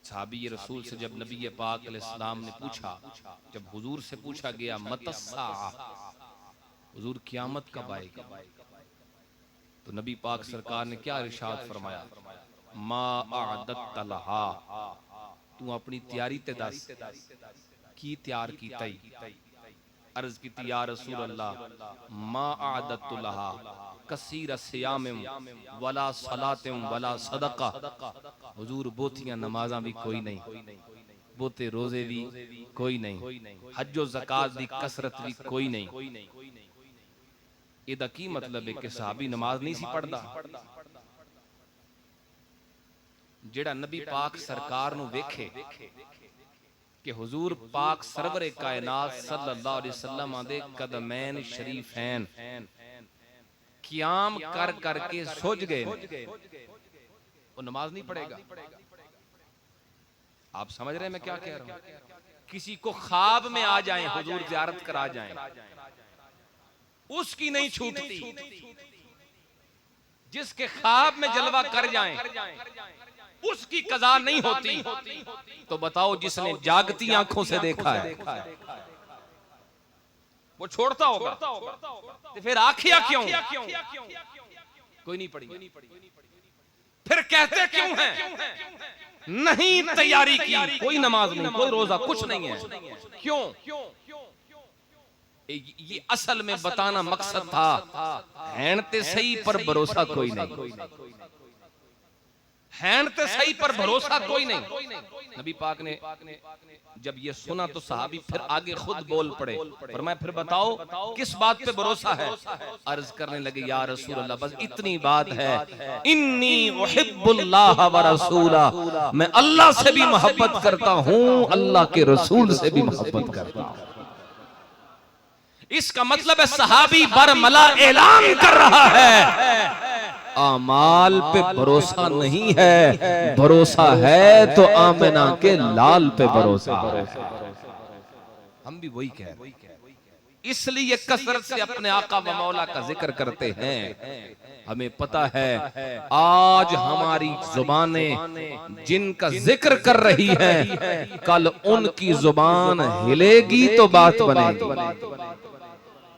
सहाबी रसूल से जब नबी पाक अलैहिस्सलाम ने पूछा, जब हुजूर से पूछा गया मतस्सा, हुजूर क़यामत कब आएगी, तो नबी पाक सरकार ने क्या इरशाद फरमाया, मा अअदत लहा, तू अपनी तैयारी ते दस की तैयार की तई। अर्ज की या रसूल अल्लाह मा अअदत लहा कसीर सियाम वला सलातम वला सदका, हुजूर बोथियां नमाज़ां भी कोई नहीं, बोते रोजे भी कोई नहीं, हज्जो ज़कात दी कसरत भी कोई नहीं। इहदा की मतलब है कि सहाबी नमाज नहीं सी पढ़दा। जेड़ा नबी पाक सरकार नू वेखे कि हुजूर पाक सरवरे कायनात सल्लल्लाहु अलैहि वसल्लम दे कदमैन शरीफैन क़याम कर करके सोच गए, वो नमाज नहीं पढ़ेगा। आप समझ रहे हैं मैं क्या कह रहा हूं? किसी को ख्वाब में आ जाए हुजूर ज़ियारत करा जाए, उसकी नहीं छूटती। जिसके ख्वाब में जलवा कर जाए उसकी कज़ा नहीं होती। तो बताओ जिसने जागती आंखों से देखा है वो छोड़ता होगा, तो फिर आखिया क्यों? कोई नहीं पड़ी। फिर कहते क्यों हैं? नहीं तैयारी की, कोई नमाज नहीं, कोई रोजा, कुछ नहीं है। क्यों? ये असल में बताना मकसद था, हैनते सही पर भरोसा कोई नहीं, हैनते सही पर भरोसा कोई नहीं। नबी पाक ने जब ये सुना तो सहाबी फिर आगे खुद बोल पड़े, फरमाया फिर बताओ किस बात पे भरोसा है? अर्ज करने लगे या रसूल अल्लाह, बस इतनी बात है, इन्नी उहिब्बुल्लाह व रसूला, मैं अल्लाह से भी मोहब्बत करता हूँ, अल्लाह के रसूल से भी मोहब्बत करता हूँ। इसका मतलब है सहाबी बरमला ऐलान कर रहा है, आमाल पे भरोसा नहीं है, भरोसा है तो आमिना के लाल पे भरोसा है। हम भी वही कह रहे हैं, इसलिए कसरत से अपने आका व मौला का जिक्र करते हैं। हमें पता है आज हमारी जुबानें जिनका जिक्र कर रही हैं, कल उनकी जुबान हिलेगी तो बात बनेगी।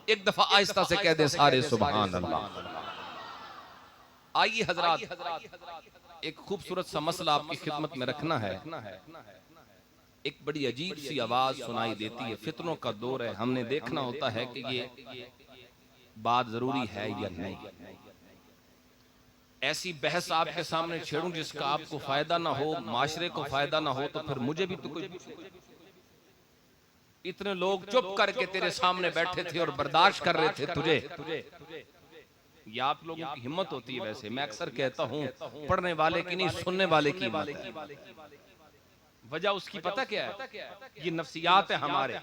एक दफा आहिस्ता से कह दे सारे सुभान अल्लाह। आइए हजरात, एक खूबसूरत सा मसला आपकी खिदमत में रखना है। एक बड़ी अजीब सी आवाज सुनाई देती है, फितनों का दौर है, हमने देखना होता है कि ये बात जरूरी है या नहीं। ऐसी बहस आपके सामने छेड़ूं जिसका आपको फायदा ना हो, माशरे को फायदा ना हो, तो फिर मुझे भी तो कोई। इतने लोग चुप करके तेरे सामने बैठे थे और बर्दाश्त कर रहे थे तुझे। ये आप लोगों की हिम्मत होती है। वैसे मैं अक्सर कहता हूं, पढ़ने वाले की नहीं सुनने वाले की हिम्मत है। वजह उसकी पता क्या है? ये नफ्सियात है हमारे।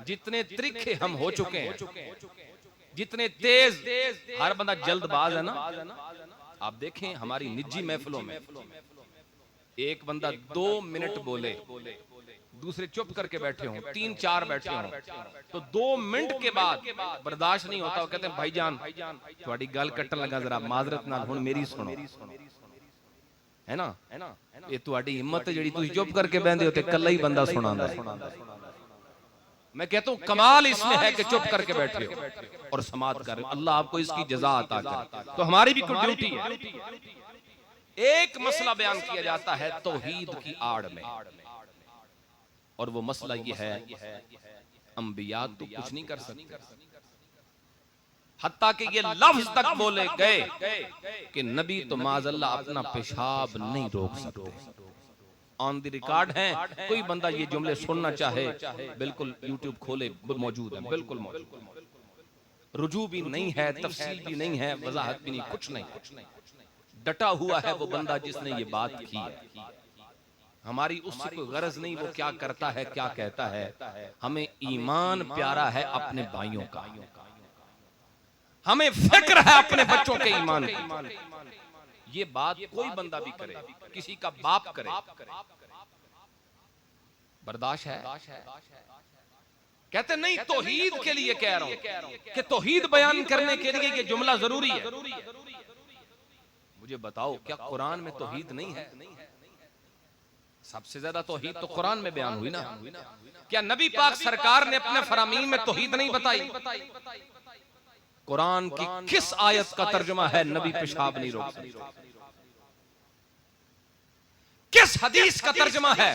जितने त्रिखे हम हो चुके हैं, जितने तेज, हर बंदा जल्दबाज है ना। आप देखें हमारी निजी महफिलों में एक बंदा 2 मिनट बोले, दूसरे चुप करके बैठे हों, 3-4 बैठे हों, तो 2 मिनट के बाद बर्दाश्त नहीं होता, वो कहते हैं भाईजान थोड़ी गल कट्टन लगा, जरा माजरत नाल हुण मेरी सुनो, है ना। ये तुम्हारी हिम्मत है जिहड़ी तुसीं चुप करके बहंदे हो ते कल्ला ही बंदा सुणांदा है। मैं कहता हूं कमाल इसमें है कि चुप करके बैठे हो और समात कर रहे हो। अल्लाह आपको इसकी जज़ा अता करे। तो हमारी भी कोई ड्यूटी है। एक मसला बयान किया जाता है तौहीद की आड़ में, और वो मसला ये है अंबिया तो कुछ नहीं कर सकते, हत्ता कि ये लफ्ज तक बोले गए कि नबी तो माज़अल्लाह अपना पेशाब नहीं रोक सकते। ऑन द रिकॉर्ड है, कोई बंदा ये जुमले सुनना चाहे बिल्कुल यूट्यूब खोले, मौजूद है, बिल्कुल मौजूद। रुजू भी नहीं है, तफसील भी नहीं है, वजाहत भी नहीं, कुछ नहीं। डटा हुआ है वो बंदा जिसने ये बात की है। हमारी उससे कोई गरज नहीं वो क्या करता है, क्या कहता है। हमें ईमान प्यारा है अपने भाइयों का, हमें फिक्र है अपने बच्चों के ईमान की। ये बात कोई बंदा भी करे, किसी का बाप करे, बर्दाश्त है। कहते नहीं तौहीद के लिए कह रहा हूं कि तौहीद बयान करने के लिए ये जुमला जरूरी है। मुझे बताओ क्या कुरान में तौहीद नहीं है? सबसे ज्यादा तौहीद तो कुरान में बयान हुई ना। क्या नबी पाक सरकार ने अपने फरामीन में तौहीद नहीं बताई? कुरान की किस आयत का तर्जुमा है नबी पेशाब नहीं रोक सकते? किस हदीस का तर्जुमा है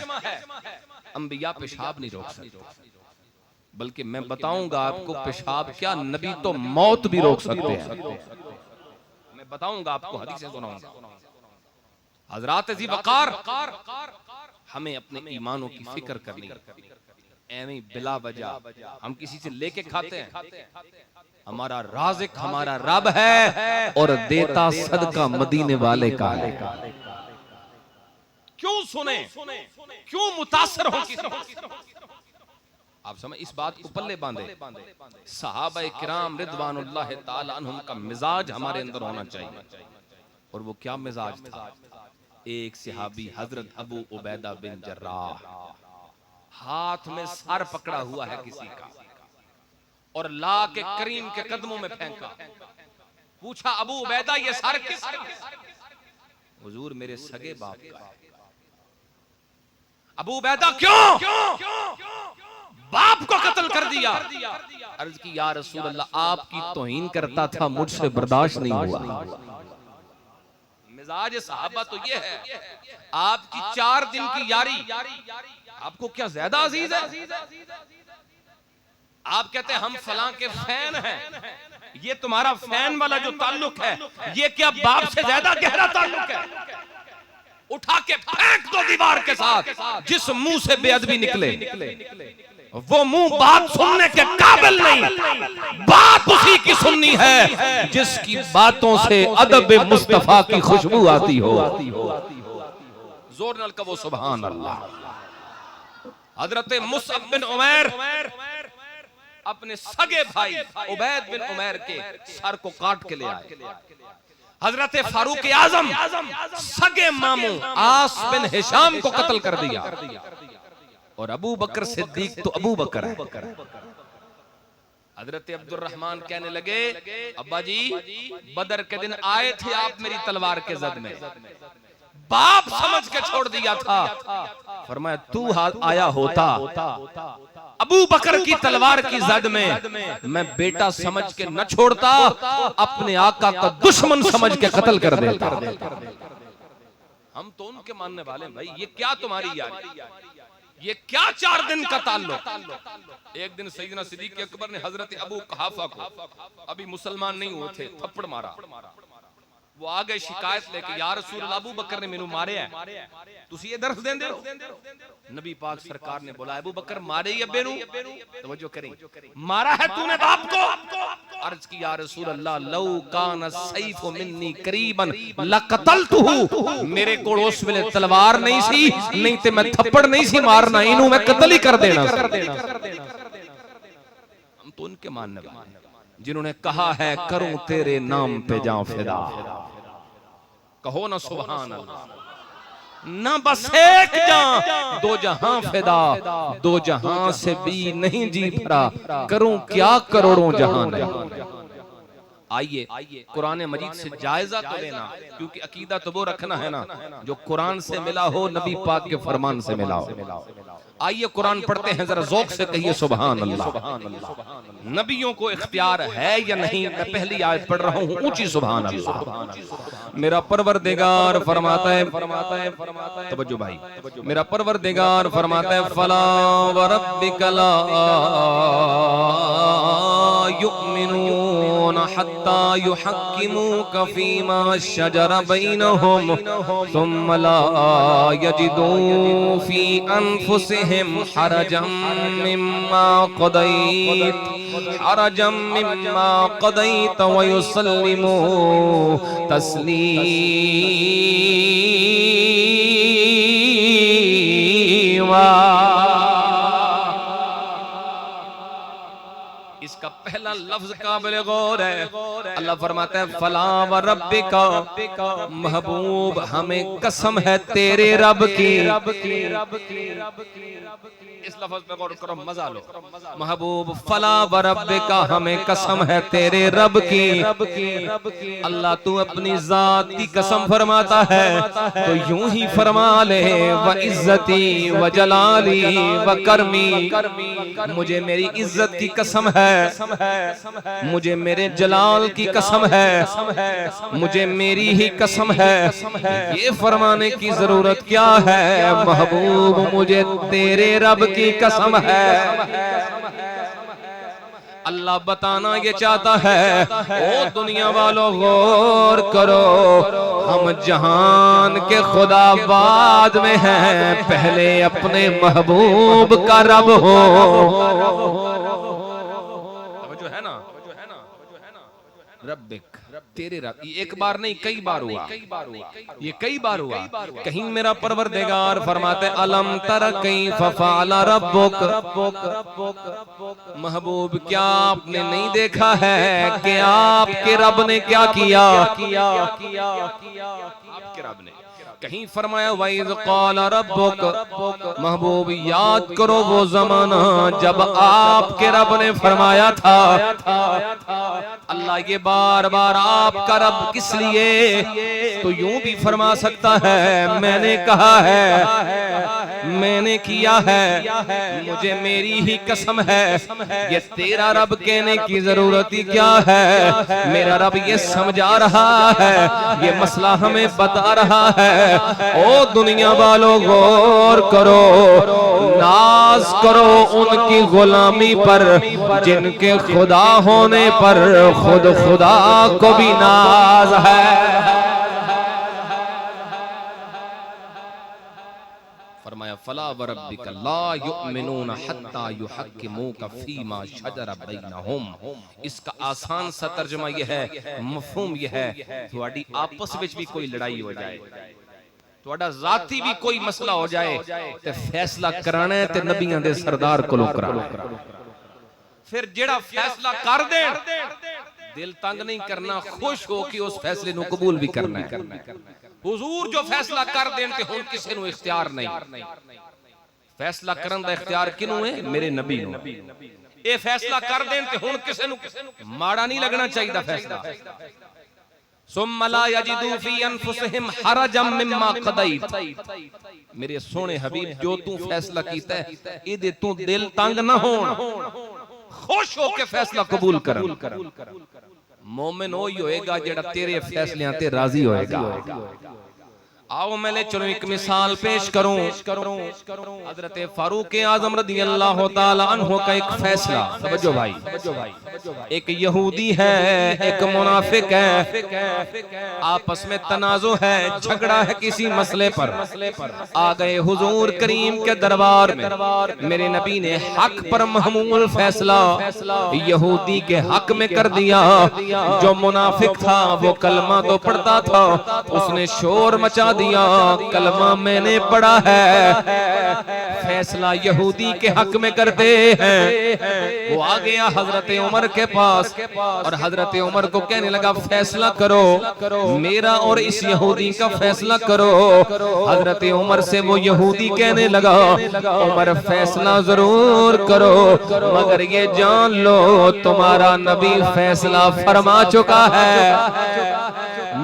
अंबिया पेशाब नहीं रोक सकते? बल्कि मैं बताऊंगा आपको, पेशाब क्या नबी तो मौत भी रोक सकते हैं। मैं बताऊंगा आपको, हदीसें सुनाऊंगा। हजरात जी वकार, हमें अपने ईमानों की फिक्र करनी है। एवं बिला वजह हम किसी से लेके खाते हैं? हमारा राज़िक हमारा रब है और देता सदका मदीने वाले का है। क्यों सुने, क्यों मुतासर हो किसी? आप समझ, इस बात को पल्ले बांधे। सहाबा किराम रिदवानुल्लाह ताला अन्हुम का मिजाज हमारे अंदर होना चाहिए। और वो क्या मिजाज था? एक सहाबी हजरत अबू उबैदा बिन जर्राह, हाथ में सर पकड़ा हुआ है किसी का और ला के करीम के कदमों में फेंका। पूछा, अबू उबैदा ये सर किसका? हुजूर मेरे सगे बाप का है। अबू उबैदा क्यों बाप को कत्ल कर दिया? अर्ज की, या रसूल अल्लाह आपकी तौहीन करता था, मुझसे बर्दाश्त नहीं हुआ। मिजाज सहाबा तो ये है। आपकी 4 दिन की यारी आपको क्या ज्यादा अजीज है? आप कहते हैं हम फलां के फैन हैं, ये तुम्हारा फैन वाला जो ताल्लुक है ये क्या बाप से ज्यादा गहरा ताल्लुक है? उठा के फेंक दो दीवार के साथ। जिस मुंह से बेअदबी निकले वो मुंह बात सुनने के काबिल नहीं। बात उसी की सुननी है जिसकी बातों से अदब मुस्तफा की खुशबू आती हो। जोर नल का वो सुभान अल्लाह। हजरत मुसअब बिन उमैर अपने सगे भाई उबैद बिन उमैर के सर को काट के ले आए। हजरत फारूक आजम सगे मामू आस बिन हिशाम को कत्ल कर दिया। और अबू बकर सिद्दीक तो अबू बकर है। हजरत अब्दुल रहमान कहने लगे, अब्बा जी बदर के दिन आए थे आप मेरी तलवार के जद में, बाप समझ के छोड़ दिया था। फरमाया तू आया होता अबू बकर की तलवार की जद में, मैं बेटा समझ के न छोड़ता, अपने आका का दुश्मन समझ के कत्ल कर देता। हम तो उनके मानने वाले भाई, ये क्या तुम्हारी यारी, ये क्या 4 दिन का ताल्लुक? एक दिन सैयदना सिद्दीक अकबर ने हजरत अबू कहाफा को, अभी मुसलमान नहीं हुए थे, थप्पड़ मारा। वो आ गए शिकायत लेके, या रसूल अल्लाह अबू बकर ने मेनू मारे है, तुसी ये दर्स देंदे हो? नबी पाक सरकार ने बोला, अबू बकर मारे ही अब्बे नू, तवज्जो करें, मारा है तूने बाप को? अर्ज की, या रसूल अल्लाह लौ कान सैफु मिन्नी करीबन लकतलतुहु, मेरे कोल उस वेले तलवार नहीं सी, नहीं ते मैं थप्पड़ नहीं सी मारना, इनू मैं कत्ल ही कर देना। हम तो उनके मानने वाले जिन्होंने कहा है करूं तेरे नाम पे जाऊं फिदा। कहो ना सुभान अल्लाह। ना बस एक जान दो जहां फिदा, दो जहां से भी नहीं जी भरा, करूं क्या करोड़ों जहां। आइए कुरान मजीद से जायजा तो लेना, क्योंकि अकीदा तो वो रखना है ना जो कुरान से मिला हो, नबी पाक के फरमान से मिला हो। आइए कुरान पढ़ते हैं, जरा ज़ौक़ से कहिए सुभान अल्लाह। नबियों को इख्तियार है या नहीं? मैं पहली आयत पढ़ रहा हूँ, ऊंची सुभान अल्लाह। मेरा परवरदिगार फरमाता है, तवज्जो भाई, मेरा परवरदिगार फरमाता है, फला व रब्बिका ला युमिनून हत्ता युहक्किमूका फीमा शजरा बैनहुम सुम्मा ला यजिदू फी अनफुसिहिम हरजम मिम्मा क़दैत व युसल्लिमू तस्लीमा। इसका पहला लफ्ज काबिल गौर है। अल्लाह फरमाता है फला व रब्बिका, महबूब हमें कसम है तेरे रब की। इस लफ्ज पे गौर करो, मजा लो। महबूब फला व रब्बिका, हमें कसम है तेरे रब की। अल्लाह तू अपनी जात की कसम फरमाता है तो यूं ही फरमा ले, व इज्जती व जलाली व करमी, मुझे मेरी इज्जत की कसम है, मुझे मेरे जलाल की कसम है, मुझे मेरी ही कसम है। ये फरमाने की जरूरत क्या है, महबूब मुझे तेरे रब की कसम है। अल्लाह बताना ये चाहता है, ओ दुनिया वालों गौर करो, हम जहान के खुदा बाद में हैं, पहले अपने महबूब का रब हो। जो है ना रब्बिक, तेरे रब। ये एक बार नहीं कई बार हुआ, ये कई बार हुआ। कहीं मेरा परवरदिगार फरमाते अलम तर कैफ फअल रब्बुक, महबूब क्या आपने नहीं देखा है कि आपके रब ने क्या किया। आपके रब ने कहीं फरमाया वइज़ क़ाल रब्बुक, महबूब याद करो वो जमाना जब आपके रब ने फरमाया था। अल्लाह ये बार बार आपका रब किस लिए, तो यूं भी फरमा सकता है मैंने कहा है, मैंने किया है, मुझे मेरी ही कसम है। ये तेरा रब कहने की जरूरत ही क्या है, मेरा रब ये समझा रहा है, ये मसला हमें बता रहा है। ओ दुनिया वालों गौर करो, नाज करो उनकी गुलामी पर जिनके खुदा होने पर खुद खुदा को भी नाज है। फरमाया फला व रब्बिका ला युमिनूना हत्ता युहक्किमूका फीमा शजर बैनहुम। इसका आसान सा तर्जुमा यह है, मफहूम यह है, तुम्हारी आपस में भी कोई लड़ाई हो जाए, ਤੁਹਾਡਾ ਜ਼ਾਤੀ भी कोई मसला हो जाए, ते फैसला कराना है ते नबियां दे सरदार कोलों कराना। फिर जेड़ा फैसला कर दे, दिल तंग नहीं करना, खुश हो के उस फैसले नु कबूल भी करना है। हुजूर जो फैसला कर देन ते हुण किसे नु इख्तियार नहीं। फैसला करन दा इख्तियार किनू है, मेरे नबी नु। ये फैसला कर देन ते हुण किसे नु माड़ा नहीं लगना चाहिए फैसला। सुम्मा ला यजिदू फी अनफुसिहिम हरजम मिम्मा क़दैत। मेरे सोने हबीब जो तू फैसला कीता है इदे तू दिल तंग ना होण, खुश होके फैसला कबूल कर। मोमिन वही होएगा जेड़ा तेरे फैसलियां ते राजी होएगा। आओ मैं ले चलो एक मिसाल पेश करूं। हजरत फारूक आजम रदी अल्लाह ताला अन्हु का एक फैसला, समझो भाई, एक यहूदी है एक मुनाफिक है, आपस में तनाजो है, झगड़ा है किसी मसले पर। आ गए हुजूर करीम के दरबार में, मेरे नबी ने हक पर महमूल फैसला यहूदी के हक में कर दिया। जो मुनाफिक था वो कलमा तो पढ़ता था, उसने शोर मचा दिया, कलमा मैंने पढ़ा है, फैसला यहूदी के हक में करते हैं। वो आ गया हजरत उमर के पास और हजरत उमर को कहने लगा फैसला करो, मेरा और इस यहूदी का फैसला करो। हजरत उमर से वो यहूदी कहने लगा उमर फैसला जरूर करो, मगर ये जान लो तुम्हारा नबी फैसला फरमा चुका है,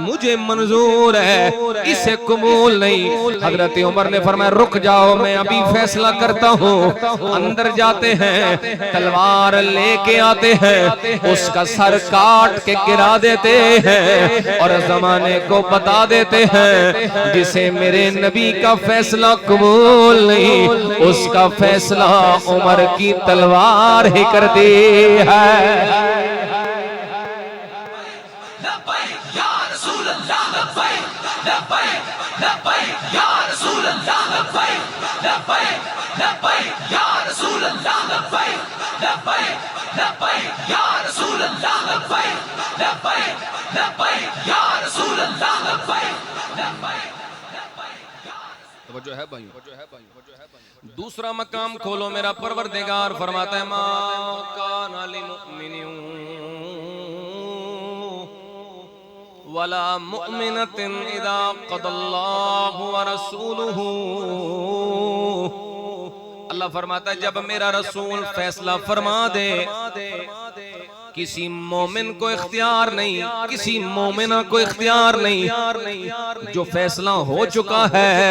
मुझे मंजूर है, इसे कबूल नहीं। हजरत उमर ने फरमाया रुक जाओ, मैं अभी फैसला करता हूँ। अंदर जाते हैं, तलवार लेके आते हैं, उसका सर काट के गिरा देते हैं और जमाने को बता देते हैं जिसे मेरे नबी का फैसला कबूल नहीं, उसका फैसला उमर की तलवार ही करती है। वजह है भाई। दूसरा मकाम खोलो, मेरा परवरदिगार फरमाता है मा काना लिमुमिनिन वला मुमिनतिन इदा क़दल्लाहु व रसूलुहु। अल्लाह फरमाता है जब मेरा रसूल फैसला फरमा दे, किसी मोमिन को इख्तियार नहीं, किसी मोमिना को इख्तियार नहीं, जो फैसला हो चुका है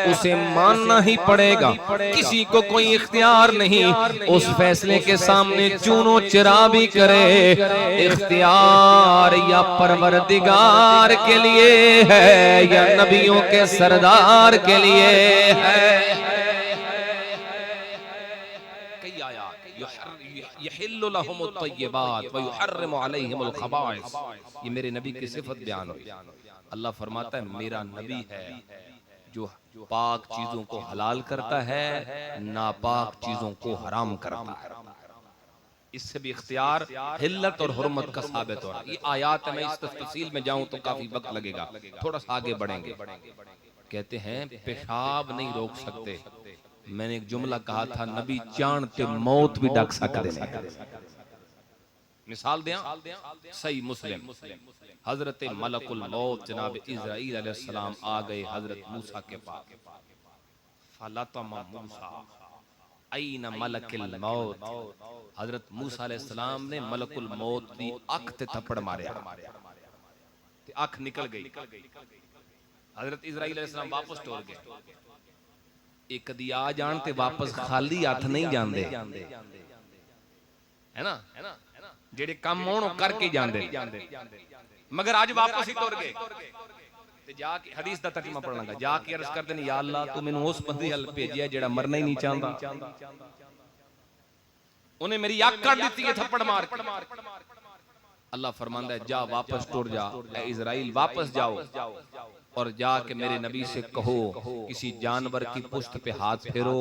उसे मानना ही पड़ेगा। किसी को कोई इख्तियार नहीं उस फैसले के सामने चूनो चिरा भी करे। इख्तियार या परवरदिगार के लिए है या नबियों के सरदार के लिए है। ये मेरे नबी की सिफत बयान हुई। अल्लाह फरमाता है मेरा नबी है जो पाक चीजों को हलाल करता है, नापाक चीजों को हराम करता है। इससे भी इख्तियार हिल्लत और हुर्मत का साबित हो रहा है। ये आयात है, मैं इस तफसील में जाऊं तो काफी वक्त लगेगा, थोड़ा सा आगे बढ़ेंगे। कहते हैं पेशाब नहीं रोक सकते। मैंने एक जुमला कहा था, नबी जानते मौत भी डक सकते हैं। मिसाल दिया, सही मुस्लिम, हजरत मलकुल मौत जनाब इज़राइल अलैहिस्सलाम आ गए हजरत मूसा के पास। फलतमा मूसा ऐन मलकुल मौत। हजरत मूसा अलैहिस्सलाम ने मलकुल मौत दी अख ते थप्पड़ मारे, अख निकल गई। हजरत इज़राइल अलैहिस्सलाम वापस टोर गए। एक कदी आ जान ते वापस खाली हाथ नहीं जांदे, है ना, जेड़े काम होण करके जांदे, मगर आज वापस ही तुर गए। ते जाके हदीस दा तर्जुमा पढ़न लगा, जाके अर्ज करदे ने या अल्लाह तू मैनू उस बंदे हल भेजिया जेड़ा मरना ही नहीं चाहता, उन्हें मेरी आंख काट दी है थप्पड़ मार के। अल्लाह फरमांदा है जा वापस टुर जा, ए इज़राइल वापस जाओ और जाके मेरे नबी से कहो किसी जानवर की पुश्त पे हाथ फेरो,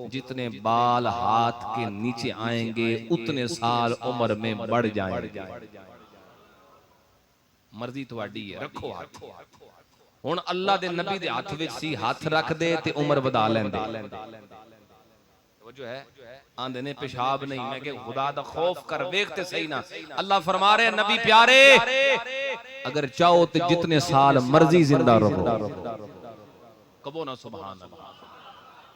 जितने बाल हाथ के नीचे आएंगे उतने साल उम्र में बढ़ जाएंगे। मर्जी तुहाडी है, रखो हाथ। हुण अल्लाह दे नबी दे हाथ विच सी, हाथ रख दे ते उम्र वधा लेंदे। वो जो है आंदे ने पेशाब नहीं, मैं के खुदा दा खौफ कर, वेखते सही ना। अल्लाह फरमा रहे नबी प्यारे अगर चाहो तो जितने साल मर्जी जिंदा रहो, कबो ना सुभान अल्लाह।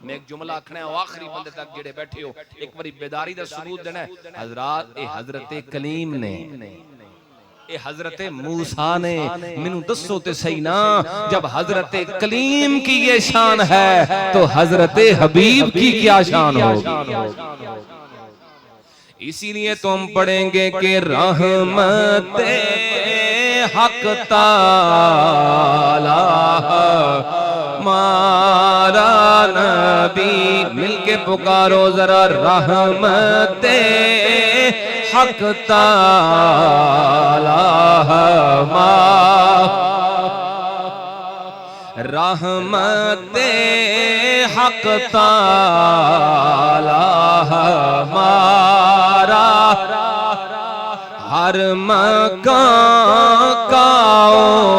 मैं एक जुमला आखना है आखिरी बंदे तक जेड़े बैठे हो, एक बारी बेदारी दा सबूत देना है। हजरत ए हजरत कलीम ने, ए हजरत मूसा ने, मैनू दसो ते सही ना, जब हजरत कलीम की ये शान है तो हजरत हबीब की क्या शान होगी। इसीलिए तो हम पढ़ेंगे कि रहमते हक ताला मारा नबी। मिलके पुकारो जरा रहमते हक ताला रहमते हक ताला हमारा हर मकान का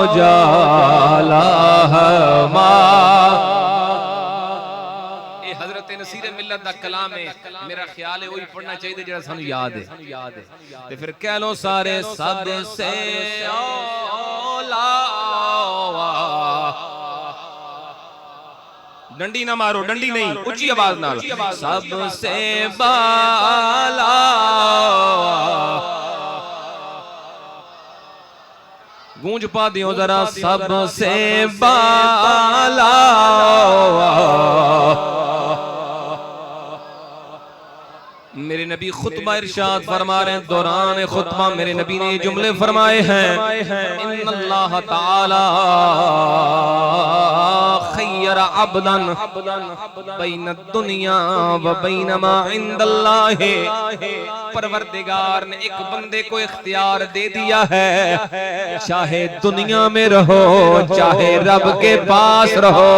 उजाला ये हजरत नसीर मिल्लत दा कलाम है। मेरा ख्याल है वही पढ़ना चाहिए जेड़ा सानू याद है। ते फिर कह लो सारे सब से औला, डंडी ना मारो, डंडी नहीं, ऊंची आवाज नाल, सबसे बाला गूंज पा दियो जरा, सबसे बाला मेरे नबी खुतबा इरशाद फरमा रहे हैं। दौरान खुतबा मेरे नबी ने ये जुमले फरमाए हैं, इन्नल्लाह ताला खय्यरा अब्दन बैन दुनिया व बैन मा इंदल्लाह। परवरदिगार ने एक बंदे को इख्तियार दे दिया है, चाहे दुनिया में रहो चाहे रब के पास रहो।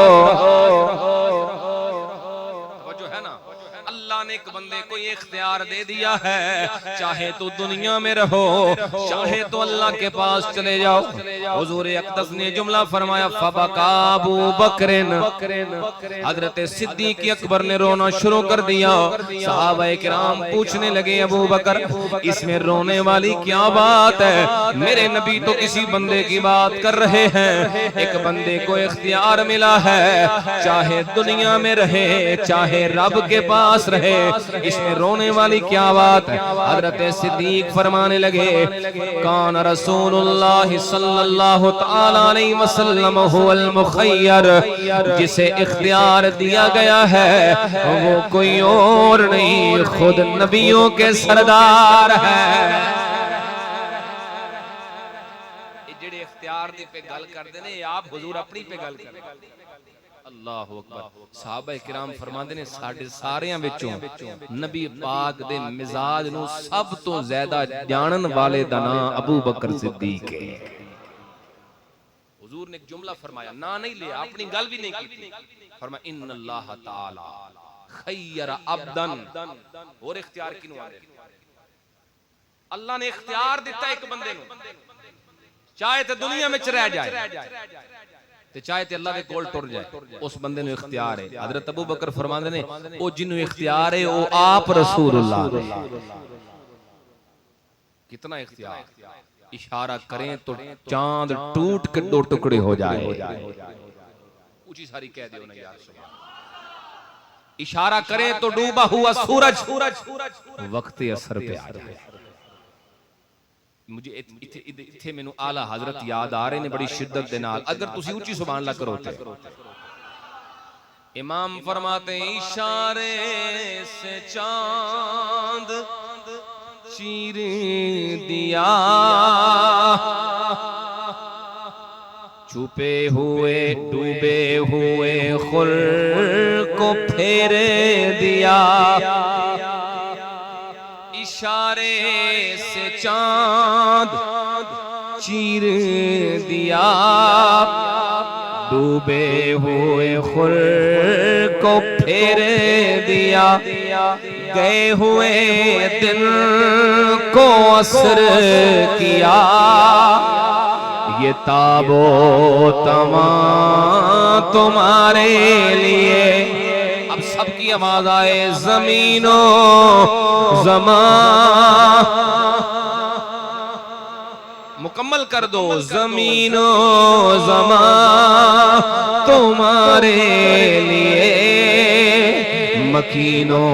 ने एक बंदे को ये इख्तियार दे दिया है, चाहे तो दुनिया में रहो, चाहे तो अल्लाह के पास चले जाओ। हुजूर अक़दस ने जुमला फरमाया, फबका अबू बकरिन, हजरत सिद्दीक अकबर ने रोना शुरू कर दिया। सहाबाए किराम पूछने लगे, अबू बकर इसमें रोने वाली क्या बात है? मेरे नबी तो किसी बंदे की बात कर रहे हैं, एक बंदे को इख्तियार मिला है, चाहे दुनिया में रहे चाहे रब के पास रहे, इसमें रोने वाली क्या बात है? हजरत सिद्दीक फरमाने लगे, कान रसूलुल्लाह सल्लल्लाहु तआला अलैहि वसल्लम हुवल मुखय्यर, जिसे इख्तियार दिया गया है वो कोई और नहीं, खुद नबियों के सरदार है। जेड़े इख्तियार दी पे गल करदे ने, आप हुजूर अपनी पे गल कर। अल्लाह अकबर। सहाबा किराम फरमाते ने, साडे सारियां विचों नबी पाक दे मिजाज नूं सब तो ज्यादा जानन वाले दा नाम अबू बकर सिद्दीक है। हुजूर ने एक जुमला फरमाया, ना नहीं लिया, अपनी गल भी नहीं की, फरमाया इन्नल्लाह ताला खय्यर अब्दन, और इख्तियार किनू आ गया? अल्लाह ने इख्तियार दिता एक बंदे नूं, चाहे तो दुनिया में रह जाए ते चाहे ते अल्लाह दे कोल टुर जाए, उस बंदे नूं इख्तियार है। हजरत अबू बकर फरमांदे ने, ओ जिन्नू इख्तियार है ओ आप रसूलुल्लाह। कितना इख्तियार, इशारा करें तो चांद टूट के दो टुकड़े हो जाए। ऊंची सारी कह दियो ना यार, इशारा करें तो डूबा हुआ सूरज वक्त असर पे आ जाए। मुझे इत्थे मैनू आला हजरत याद आ रहे ने बड़ी शिद्दत दे नाल, अगर तुसी ऊंची सुभान अल्लाह करो ते इमाम फरमाते, इशारे से चांद चीर दिया, छुपे हुए डूबे हुए खुर को फेर दिया। इशारे से चांद चीर दिया, डूबे हुए खुर को फेर दिया, गए हुए दिन को असर किया, ये ताबो तमा तुम्हारे लिए। अब सबकी आवाज आए, जमीनो जमा, मुकम्मल कर दो, जमीनो जमा तुम्हारे लिए, मकीनो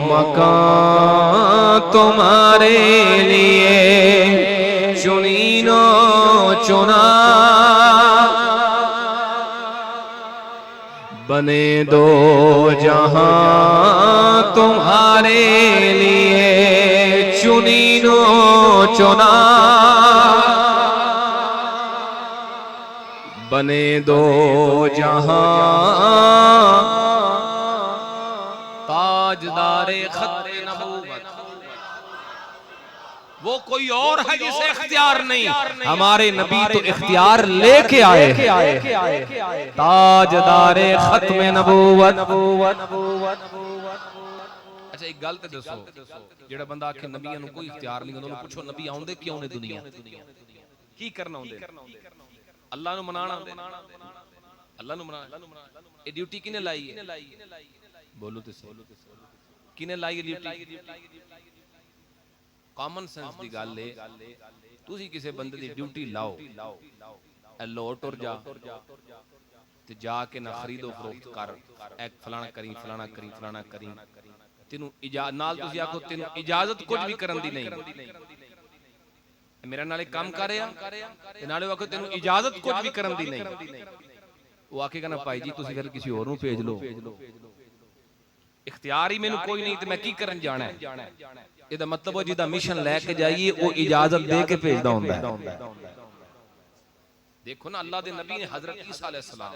मकान तुम्हारे लिए, चुनीनो चुना बने दो जहां तुम्हारे लिए, चुनीनो चुना बने दो जहां, ताजदारे खत्ते नबूवत, वो कोई और है जिसे इख्तियार नहीं, हमारे नबी तो इख्तियार लेके आए, ताजदारे खत्मे नबूवत। अच्छा एक गल ते दसो, जेड़ा बंदा आखे नबियां नूं कोई इख्तियार नहीं, उन्होंने पूछो नबी आउंदे क्यों ने दुनिया, की करना आउंदे? अल्लाह नूं मनाना, अल्लाह नूं मनाना। ये ड्यूटी किने लाई है? बोलो तो सही, किने लाई है ड्यूटी? कॉमन सेंस दी गल है, तुसी किसी बंदे दी ड्यूटी लाओ, लो टुर जा ते जाके ना खरीदो फरोख्त कर, एक फलाना करी फलाना करी फलाना करी, तेनू नाल तुसी आखो तेनू इजाजत कुछ भी करन दी नहीं, मेरा नाले काम कर रहा ते नाले आखो तेनू इजाजत कुछ भी करन दी नहीं, वो आखेगा ना भाई जी तुसी फिर किसी होर नूं भेज लो, इख्तियार ही मैनू कोई नहीं ते मैं की करन जाना है। ਇਹਦਾ मतलब वो जिदा मिशन लैके जाइए वो इजाजत दे के भेजदा हुंदा है। देखो ना अल्लाह दे नबी ने हजरत ईसा अलैहिस्सलाम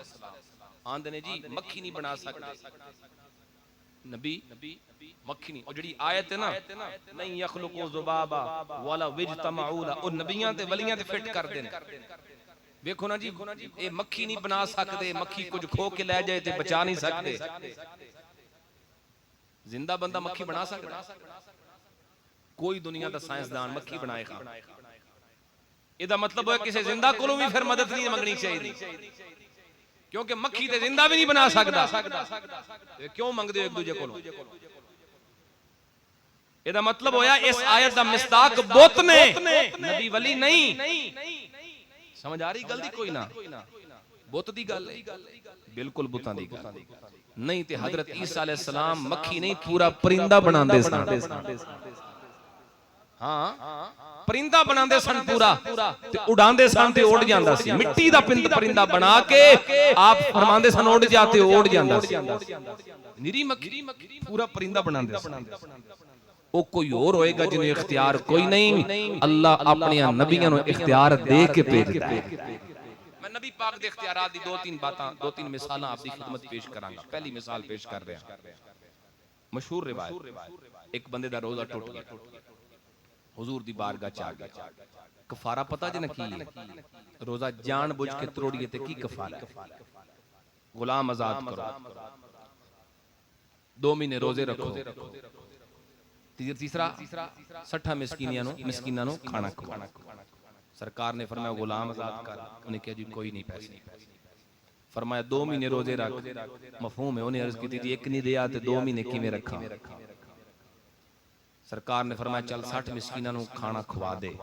आंदे ने जी मक्खी नहीं बना सकते, नबी मक्खी नहीं, और जेड़ी आयत है ना, नहीं यखलुकु ज़ुबाबा वला विजतमाउला, और नबियां ते वलियां ते फिट कर देन। देखो ना जी ये मक्खी नहीं बना सकते, मक्खी कुछ खो के ले जाए ते बचा नहीं सकते। जिंदा बंदा मक्खी बना सकता? कोई दुनिया का साइंसदान मक्खी बनाएगा। ਇਹਦਾ मतलब है किसी जिंदा को भी फिर मदद नहीं मंगनी चाहिए, क्योंकि मक्खी ते जिंदा भी नहीं बना सकता। क्यों मंगते हो एक दूजे को? ਇਹਦਾ मतलब होया इस आयत दा मिस्ताक बुत ने, नबी वली नहीं। समझ आ रही गल दी कोई ना? बुत दी गल है, बिल्कुल बुतां दी गल नहीं। ते हजरत ईसा अलैहि सलाम मक्खी नहीं पूरा परिंदा बनांदे सन। हाँ, परिंदा बनांदे सन पूरा, ते उड़ांदे सन ते उड़ जांदा सी। मिट्टी दा परिंदा बना के आप फरमांदे सन उड़ जाते उड़ जांदा सी। निरी मक्खी पूरा परिंदा बनांदे सन। ओ कोई और होएगा जिन्हें इख्तियार कोई नहीं, अल्लाह अपने नबियों को इख्तियार दे के भेजता है। मैं नबी पाक दे इख्तियारात दी दो तीन मिसालां आपकी खिदमत पेश करांगा। पहली मिसाल पेश कर रहे हैं, मशहूर रिवायत, एक बंदे दा रोजा टूट गया, हुजूर दी बारगाह च आ गया। कफारा पता जे ना की? रोजा जान बुझ के तोड़िए ते की कफारा? गुलाम आजाद करो, 2 महीने रोजे रखो, तीसरा 60 मिस्कीनां नु खाना खवाओ। सरकार ने फरमाया गुलाम आजाद कर, उन्हें कहा जी कोई नहीं पैसे। फरमाया 2 महीने रोजे रख, मफहूम है। उन्हें अर्ज की थी एक नहीं दिया तो 2 महीने किवें रखा? सरकार ने फरमाया चल 60 मिस्कीनां नु खाना खवा दे।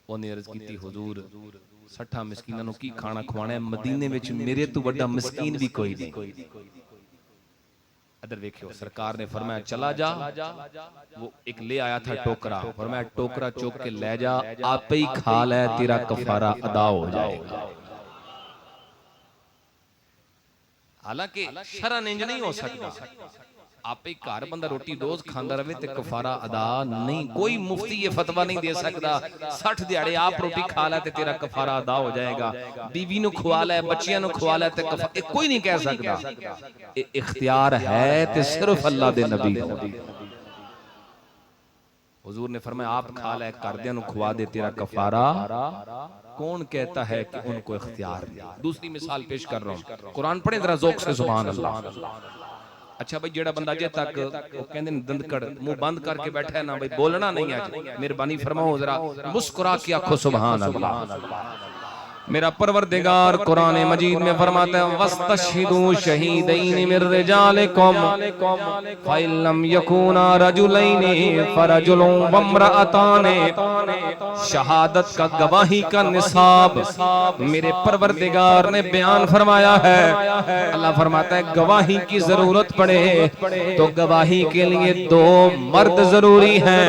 उन्हें अर्ज की थी हुजूर 60 मिस्कीनां नु की खाना खवाना है? मदीने विच मेरे तो बड़ा मिस्कीन भी कोई नहीं। अदर देखियो, सरकार ने फरमाया चला जा। वो एक ले आया था टोकरा, फरमाया टोकरा चुक के ले जा, आप ही खा ले, तेरा कफारा अदा हो जाएगा। हालांकि शरन इंज नहीं हो सकता, आप ही घर बंदा रोटी रोज खांदा रहे ते कफारा अदा नहीं। कोई मुफ्ती ये फतवा नहीं दे सकता 60 दिहाड़े आप रोटी खा ले ते तेरा कफारा अदा हो जाएगा, बीवी नु खवा ले, बच्चियां नु खवा ले ते कफारा, कोई नहीं कह सकता। इख्तियार है ते सिर्फ अल्लाह दे नबी को। हुजूर ने फरमाया आप खा ले, करदियां नु खवा दे, तेरा कफारा। कौन कहता है कि उनको इख्तियार नहीं? दूसरी मिसाल पेश कर रहा हूं, कुरान पढ़े जरा ज़ौक़ से, सुभान अल्लाह। अच्छा भाई, जेड़ा बंदा अजे तक वो कहंदे ने दंदकड़ मुंह बंद करके बैठा है ना भाई, बोलना नहीं आज, मेहरबानी फरमाओ जरा मुस्कुरा के आखो सुभान अल्लाह। मेरा परवरदिगार कुरान मजीद में फरमाता है वस्तशहिदू शहीदैन मिर रिजालिकुम फइल्लम यकूना रजुलैनि फरजुलुन वम्रअतान। शहादत का गवाही का निसाब मेरे परवरदिगार ने बयान फरमाया है। अल्लाह फरमाता है गवाही की जरूरत पड़े तो गवाही के लिए 2 मर्द जरूरी हैं,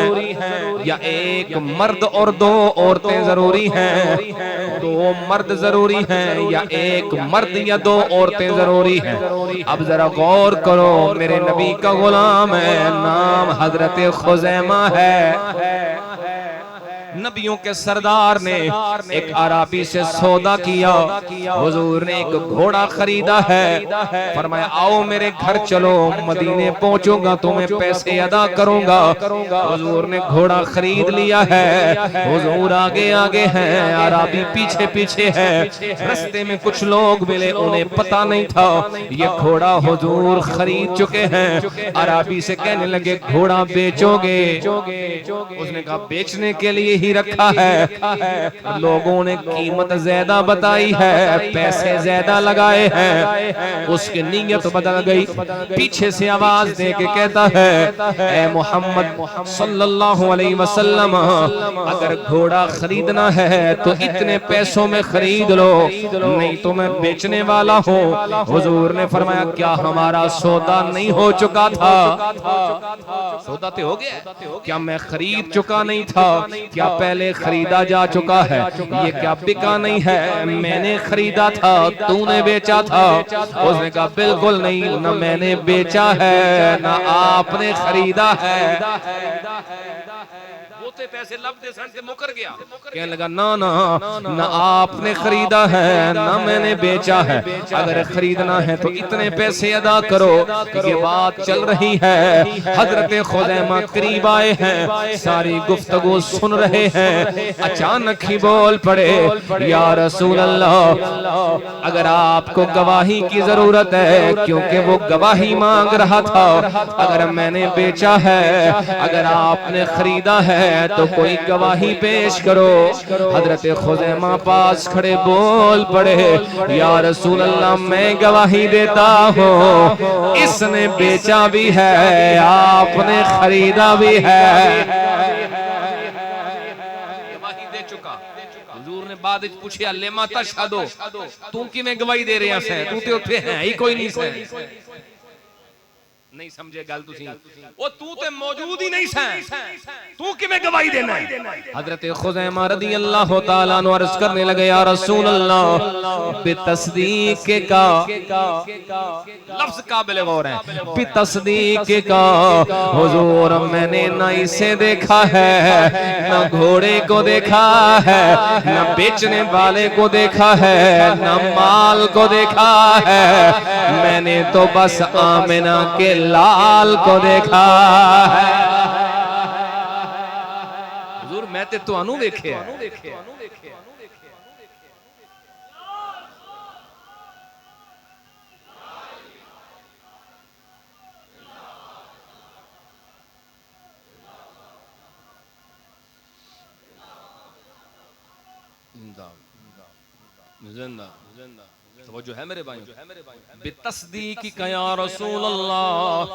या एक मर्द और 2 औरतें जरूरी हैं। 2 मर्द जरूरी हैं या एक मर्द या 2 औरतें जरूरी हैं। अब जरा गौर करो, मेरे नबी का गुलाम है, नाम हजरत खुजैमा है। नबियों के सरदार ने एक अराबी से सौदा किया, हुजूर ने एक घोड़ा खरीदा है। फरमाया आओ मेरे घर चलो, मदीने पहुंचूंगा तुम्हें पैसे अदा करूंगा। हुजूर ने घोड़ा खरीद लिया है, हुजूर आगे आगे हैं, अराबी पीछे पीछे है। रास्ते में कुछ लोग मिले, उन्हें पता नहीं था ये घोड़ा हुजूर खरीद चुके हैं। अराबी से कहने लगे घोड़ा बेचोगे? उसने कहा बेचने के लिए ही रखा है, लोगों ने कीमत ज्यादा बताई है, पैसे ज्यादा लगाए हैं। उसकी नीयत बदल गई, पीछे से आवाज दे के कहता है ए मोहम्मद सल्लल्लाहु अलैहि वसल्लम, अगर घोड़ा खरीदना है तो इतने पैसों में खरीद लो, नहीं तो मैं बेचने वाला हूँ। हुजूर ने फरमाया क्या हमारा सौदा नहीं हो चुका था? सौदा तो हो गया, क्या मैं खरीद चुका नहीं था? क्या पहले खरीदा जा चुका है? ये क्या बिका नहीं है? मैंने खरीदा था, तूने बेचा था। उसने कहा बिल्कुल नहीं, न मैंने बेचा है न आपने खरीदा है। उससे पैसे लभदे सन ते मुकर गया। कहने लगा ना ना ना आपने खरीदा है ना मैंने बेचा है, अगर खरीदना है तो इतने पैसे अदा करो। ये बात चल रही है, हजरत खुज़ैमा करीब आए हैं, सारी गुफ्तगू सुन रहे हैं। अचानक ही बोल पड़े, या रसूल अल्लाह, अगर आपको गवाही की जरूरत है, क्योंकि वो गवाही मांग रहा था, अगर मैंने बेचा है, अगर आपने खरीदा है तो कोई गवाही पेश करो। हजरत खुज़ैमा पास खड़े बोल पड़े, या रसूल अल्लाह, मैं गवाही देता हूँ, इसने बेचा भी है, आपने खरीदा भी है, गवाही दे चुका। हुजूर ने बाद में पूछा, लेमा तशहदो, तू किवें गवाही दे रहा है, तू ते उत्थे है ही कोई नहीं। नहीं समझे गल तुसी, ओ तू ते मौजूद ही नहीं स, तू किवें गवाही देना है। हजरत खुज़ैमा रज़ी अल्लाह तआला अन्हु अर्ज करने लगे, या रसूल अल्लाह, बितस्दीक का, लफ्ज काबिल गौर है, बितस्दीक का, हुजूर मैंने ना इसे देखा है, ना घोड़े को देखा है, ना बेचने वाले को देखा है, ना माल को देखा है, मैंने तो बस आमिना के लाल को देखा है। हुजूर मैं ते तुहानू वेख्या है। जिंदा तवज्जो है मेरे भाइयों, बितस्दीक का या रसूल अल्लाह,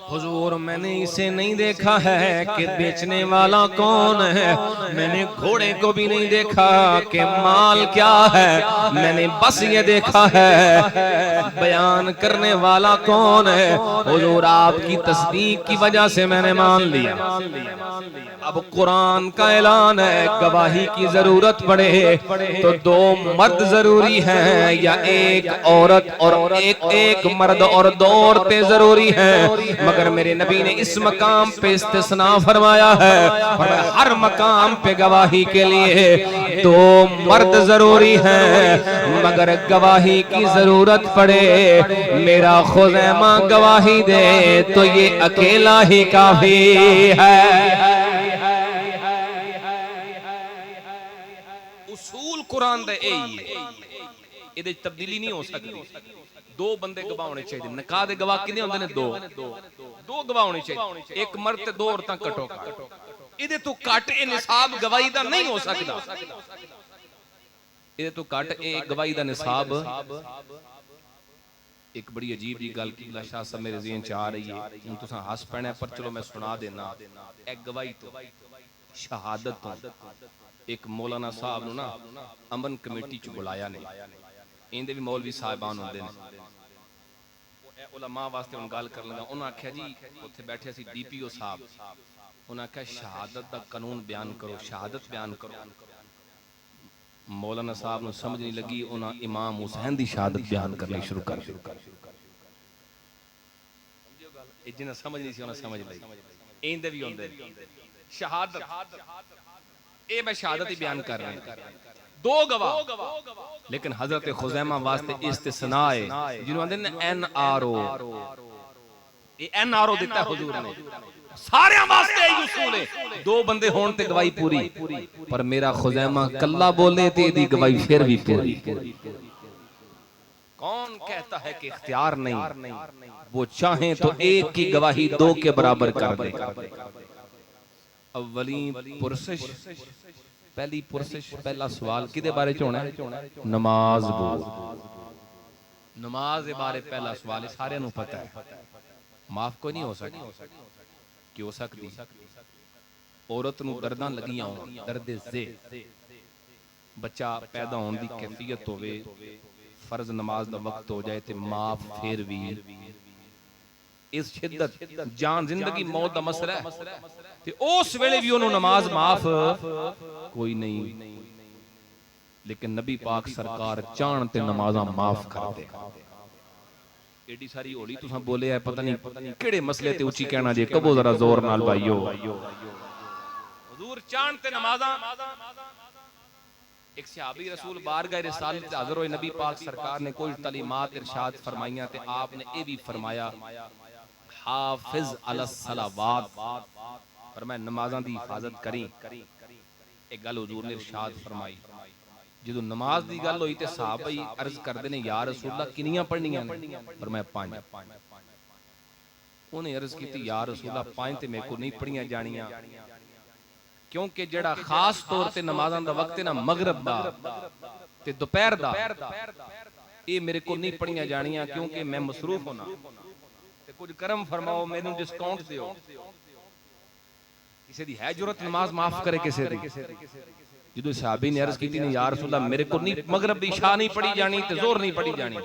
हुजूर मैंने इसे नहीं देखा है कि बेचने वाला कौन है, मैंने घोड़े को भी नहीं देखा कि माल क्या है, मैंने बस ये देखा है बयान करने वाला कौन है। हुजूर आपकी तस्दीक की वजह से मैंने मान लिया। अब कुरान का ऐलान है, गवाही की जरूरत पड़े तो दो मर्द जरूरी हैं, या एक औरत और एक मर्द और दो औरतें जरूरी हैं। मगर मेरे नबी ने इस मकाम पे इस्तिस्ना फरमाया है, हर मकाम पे गवाही के लिए दो मर्द जरूरी हैं। मगर गवाही की जरूरत पड़े, मेरा खुज़ैमा गवाही दे तो ये अकेला ही काफी है। उसूल कुरान दा यही है, इहदे तब्दीली नहीं हो सकती। दो बंदे गवाह होने चाहिए। निकाह दे गवाह कितने होंदे ने? दो गवाह होने चाहिए, एक मर्द ते दो औरतां घटो घट। इहदे तो घट ए निसाब गवाही दा नहीं हो सकदा। इहदे तो घट ए गवाही दा निसाब। एक बड़ी अजीब जी गल की शाह साहब मेरे ज़हन च आ रही है, हुण तुसां हस पैना, पर चलो मैं सुना देना। एक गवाही तो शहादत तो एक मौलाना साहब नूं ना अमन कमेटी च बुलाया ने, इंदे भी मौलवी साहिबान होंदे ने। उलमा वास्ते हुण गल कर लगा, उन्हां आख्या जी उत्थे बैठे सी डीपीओ साहब, उन्हां आख्या शहादत दा कानून बयान करो, शहादत बयान करो। मौलाना साहब नूं समझ नहीं लगी, उन्हां इमाम हुसैन दी शहादत बयान करनी शुरू कर दी। जिन्हां समझ नहीं सी उन्हां समझ लई। इंदे भी होंदे शहादत, ये मैं शहादत ही बयान कर रहा हूं, दो गवाह। लेकिन हजरत खुज़ैमा वास्ते इस्तिस्ना है, जिन्हों आंदे ने NRO, ये NRO दिता है हुजूर ने, सारे वास्ते यही उसूल है, दो बंदे होण ते गवाही पूरी। पर मेरा खुज़ैमा कल्ला बोले ते दी गवाही फिर भी पूरी। कौन कहता है कि इख्तियार नहीं, वो चाहे तो एक की गवाही दो के बराबर कर दे। अव्वली पुरसिश, पहली पुरसिश, पहला सवाल किदे बारे च होना है? नमाज बोल, नमाज दे बारे पहला सवाल सारे नूं पता है। माफ कोई नहीं हो सकती, कि हो सकती औरत नूं दर्दां लगियां होण, दर्दे ज़े बच्चा पैदा होने की कैफियत होवे, फर्ज नमाज दा वक्त हो जाए तो माफ फिर भी इस शिद्दत जान जिंदगी मौत दा मसला है, ते उस वेले भी उन्होंने नमाज माफ कोई नहीं। लेकिन नबी पाक सरकार चाहन ते नमाजा माफ कर दे। एडी सारी होली तुसां बोले है, पता नहीं केड़े मसले ते उची कहना जे, कबो जरा जोर नाल भाईयो। हुजूर चांद ते नमाजा एक सहाबी रसूल बारगाह रिसालत हाज़िर होए नबी पाक सरकार ने कोई तालीमात इरशाद फरमाइयां ते आपने ये भी फरमाया हाफिज अलस सलावात फरमाया नमाज़ां दी हिफाजत करी। एक गल हुजूर ने इरशाद फरमाई जो नमाज की गल हुई तो सहाबा अर्ज करते हैं या रसूल अल्लाह किनियां पढ़नियां ने फरमाया 5। उन्हें अर्ज की या रसूल अल्लाह 5 ते मेरे को नहीं पढ़ियां जानियां क्योंकि जेड़ा खास तौर ते नमाज़ां दा वक्त है ना मगरिब दा ते दोपहर दा ये मेरे को नहीं पढ़ियां जानियां क्योंकि मैं मसरूफ होना ते कुछ करम फरमाओ मैनू डिस्काउंट दियो। किसी दी है जरूरत नमाज माफ करे किसी दी जो सहाबी ने अर्ज की या रसूल अल्लाह मेरे को नहीं मगरिब इशा नहीं पढ़ी जानी ते जोर नहीं पढ़ी जानी।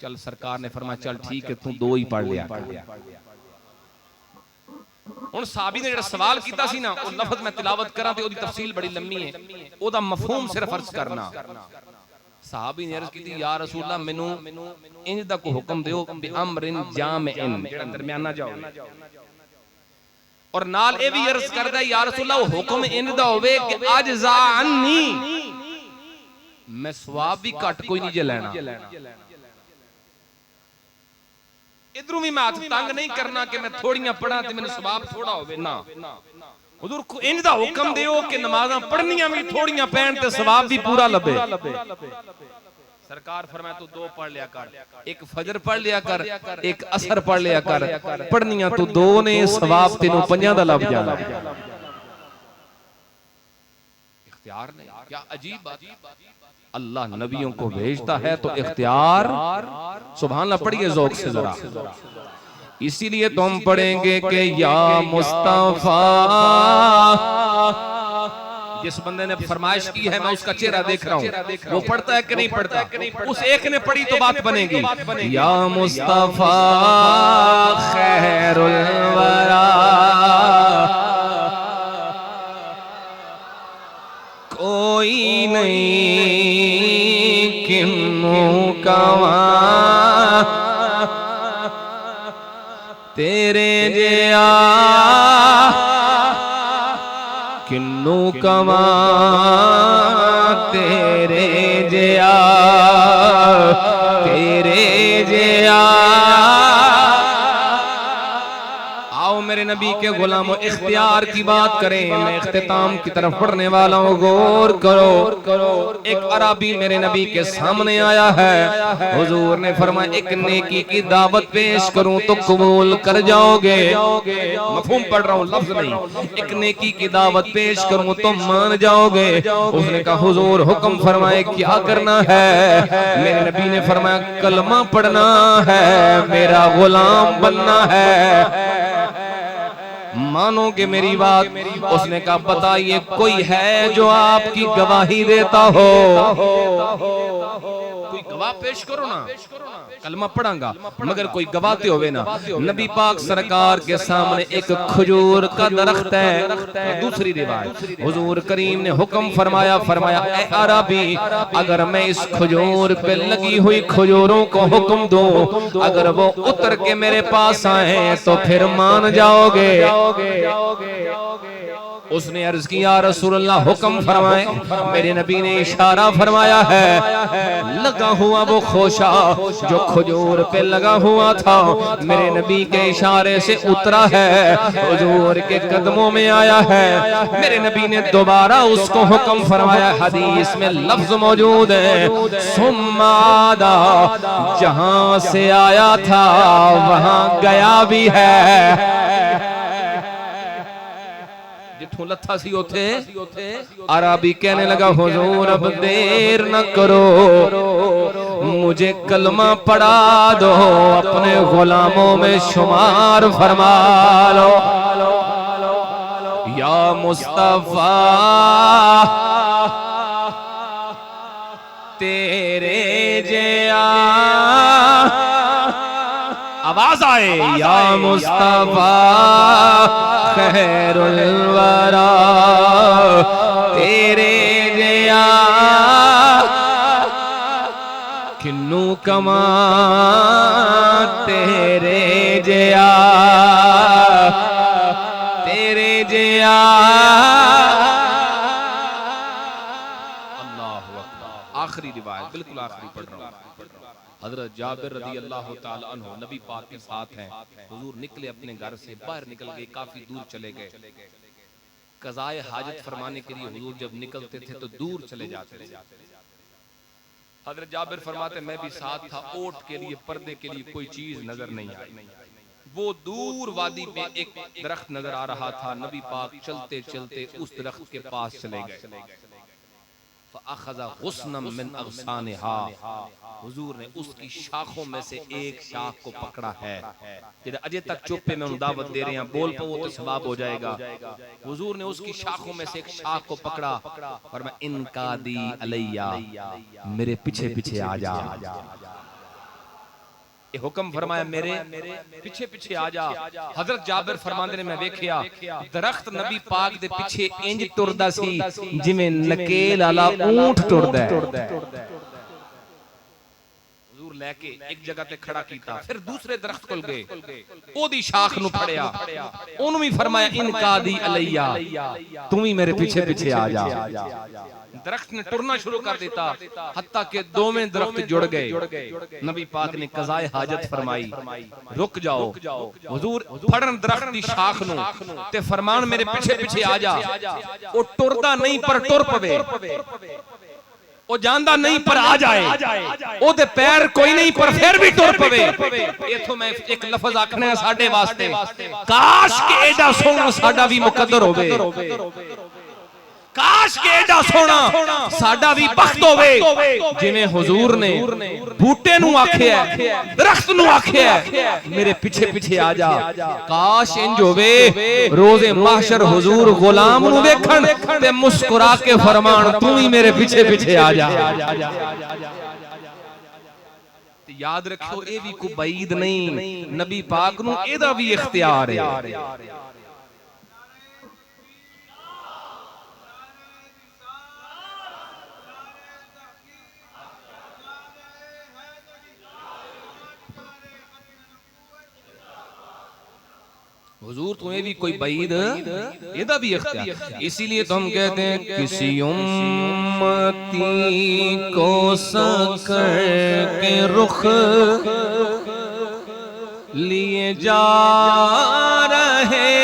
चल सरकार ने फरमाया चल ठीक है तू 2 ही पढ़ लिया। हुण सहाबी ने जेड़ा सवाल कीता सी ना ओ लफ्ज मैं तिलावत करा ते ओदी तफसील बड़ी लंबी है ओदा मफहूम सिर्फ अर्ज करना। सहाबी ने अर्ज की या रसूल अल्लाह मैनू इंज दा को हुक्म दियो बि अमरिन जामिन जेड़ा दरमियाना जाओ और नाल ए भी अर्ज करदा या रसूल अल्लाह हुक्म इंज दा होवे कि अजजा अन्नी मैं सवाब भी घट कोई नहीं जे लेना इधरों भी मैं हाथ तंग नहीं करना कि मैं थोड़ियां पढ़ा ते मैंने सवाब थोड़ा होवे ना। हुजूर को इंज दा हुक्म दियो कि नमाज़ां पढ़नियां भी थोड़ियां पैण ते सवाब भी पूरा लबे। सरकार फरमाया तू 2 पढ़ लिया कर एक फजर पढ़ लिया कर एक असर पढ़ लिया कर पढ़नियां तू 2 ने सवाब तेनू 5 दा लभ जाना। इख्तियार ने क्या अजीब बात अल्लाह नबियों को भेजता है तो इख्तियार सुभान अल्लाह पढ़िए ज़ौक़ से जरा। इसीलिए तो हम पढ़ेंगे कि या मुस्तफा जिस बंदे ने फरमाइश की है मैं उसका चेहरा देख रहा हूँ वो पढ़ता है कि नहीं पढ़ता। उस एक ने पढ़ी तो बात बनेगी। या मुस्तफा खैरुल वरा कोई नहीं किन्नू कवा तेरे जिया किन्नू कवा तेरे जिया तेरे जिया। मेरे नबी के गुलामों इख्तियार की बात करें मैं इख्तिताम की तरफ पढ़ने वाला हूँ गौर करो। एक अरबी मेरे नबी के सामने आया है हुजूर ने फरमाया एक नेकी की दावत पेश करूं तो कबूल कर जाओगे। मफहूम पढ़ रहा हूँ लफ्ज नहीं। एक नेकी की दावत पेश करूं तो मान जाओगे। उसने कहा हुजूर हुक्म फरमाए क्या करना है। मेरे नबी ने फरमाया कलमा पढ़ना है मेरा गुलाम बनना है मानोगे मेरी बात। उसने कहा बताइए कोई है जो आपकी गवाही देता हो। कोई गवाह पेश करो ना कलमा पढ़ांगा मगर कोई गवाहते होवे ना। नबी पाक सरकार के सामने एक खजूर का दरख्त है। दूसरी रिवायत हुजूर करीम ने हुक्म फरमाया ए अरबी अगर मैं इस खजूर पे लगी हुई खजूरों को हुक्म दूं अगर वो उतर के मेरे पास आए तो फिर मान जाओगे। उसने अर्ज किया रसूलुल्लाह हुक्म फरमाए। मेरे नबी ने इशारा फरमाया है लगा हुआ वो खोशा जो खजूर पे लगा हुआ था मेरे नबी के इशारे से उतरा है हुजूर के कदमों में आया है। मेरे नबी ने दोबारा उसको हुक्म फरमाया। हदीस में लफ्ज मौजूद है सुम्मादा जहां से आया था वहां गया भी है। लथा सी उथे अरबी कहने लगा हुजूर अब देर न करो मुझे कलमा पढ़ा दो अपने गुलामों में शुमार फरमा लो। या मुस्तफा तेरे जिया आवाज आए या मुस्तफा खैरुल वरा तेरे जिया किन्नू कमा तेरे जिया तेरे जिया बिल्कुल आखिरी पढ़ रहा हूँ। हजरत जाबिर रज़ी अल्लाह ताला अन्हु नबी पाक के साथ हैं। हुजूर निकले अपने घर से, बाहर निकल गए, काफी दूर चले गए। कज़ाए हाजत फरमाने के लिए हुजूर जब निकलते थे तो दूर चले जाते थे। हजरत जाबिर फरमाते मैं भी साथ था, ओट के लिए, पर्दे के लिए कोई चीज नजर नहीं आई। वो दूर वादी में एक दरख्त नजर आ रहा था। नबी पाक चलते चलते उस दरख्त के पास चले गए। फ़अख़ज़ ग़ुस्नम मिन अग़सानिहा, हुजूर ने उसकी शाखों में से एक शाख को पकड़ा है। अजय तक चुप्पे में हम दावत दे रहे हैं, बोल पो तो सवाब हो जाएगा। हुजूर ने उसकी शाखों में से एक शाख को पकड़ा और मैं इनका दी अलैया, मेरे पीछे पीछे आ जा। हुक्म फरमाया मेरे पीछे पीछे आ जा। हजरत जाबिर फरमांदे ने मैं देखिया दरख्त नबी पाक दे पीछे इंज टुरदा सी जिवें नकेल वाला ऊंट टुरदा है। हुजूर लेके एक जगह ते खड़ा कीता, फिर दूसरे दरख्त कोल गए, ओदी शाख नु फड़या, ओनु भी फरमाया इनका दी अलैया, तू भी मेरे पीछे पीछे आ जा। दरख्त ने टुरना शुरू कर देता, हत्ता के दोवें दरख्त जुड़ गए। नबी पाक ने कज़ाए हाजत फरमाई, रुक जाओ। हुजूर फड़न दरख्त दी शाख नु ते फरमान मेरे पीछे पीछे आ जा। ओ टुरदा नहीं पर टुर पवे, ओ जानदा नहीं पर आ जाए, ओ दे पैर कोई नहीं पर फिर भी टुर पवे। इथों मैं एक लफ्ज आखना है साडे वास्ते, काश के एडा सोहना साडा भी मुकद्दर होवे, काश के एडा सोना साडा भी बख्त होवे जिवें हुजूर ने बूटे नु आखिया, दरख्त नु आखिया मेरे पीछे पीछे आ जा। काश इंज होवे रोज़े महशर हुजूर गुलाम नु देखण ते मुस्कुरा के फरमान तू ही मेरे पीछे पीछे आ जा। याद रखियो ए भी कोई बईद नहीं, नबी पाक नु एदा भी इख्तियार है। हुजूर तुम्हें भी कोई बईद एदा भी इख्तियार। इसीलिए तो हम कहते हैं किसी उम्मती को सकड़ के रुख लिए जा रहे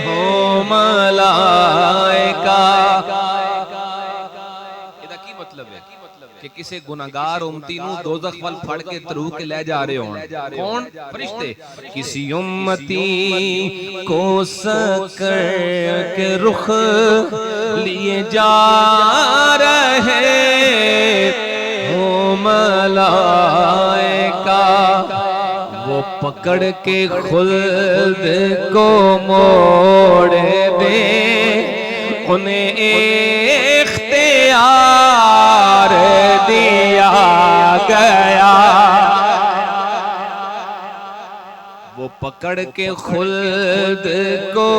हो मलाइका। एदा की मतलब है कि किसी गुनाहगार उम्मती नु दोज़ख वल फड़ के तरू के ले जा रहे हों। कौन? फरिश्ते। किसी उम्मती को सकड़ के रुख लिए जा रहे हो मलाइका, वो पकड़ के खुल्द को मोड़ दे, उन्हें इख्तियार दिया गया। वो पकड़ के खुल्द को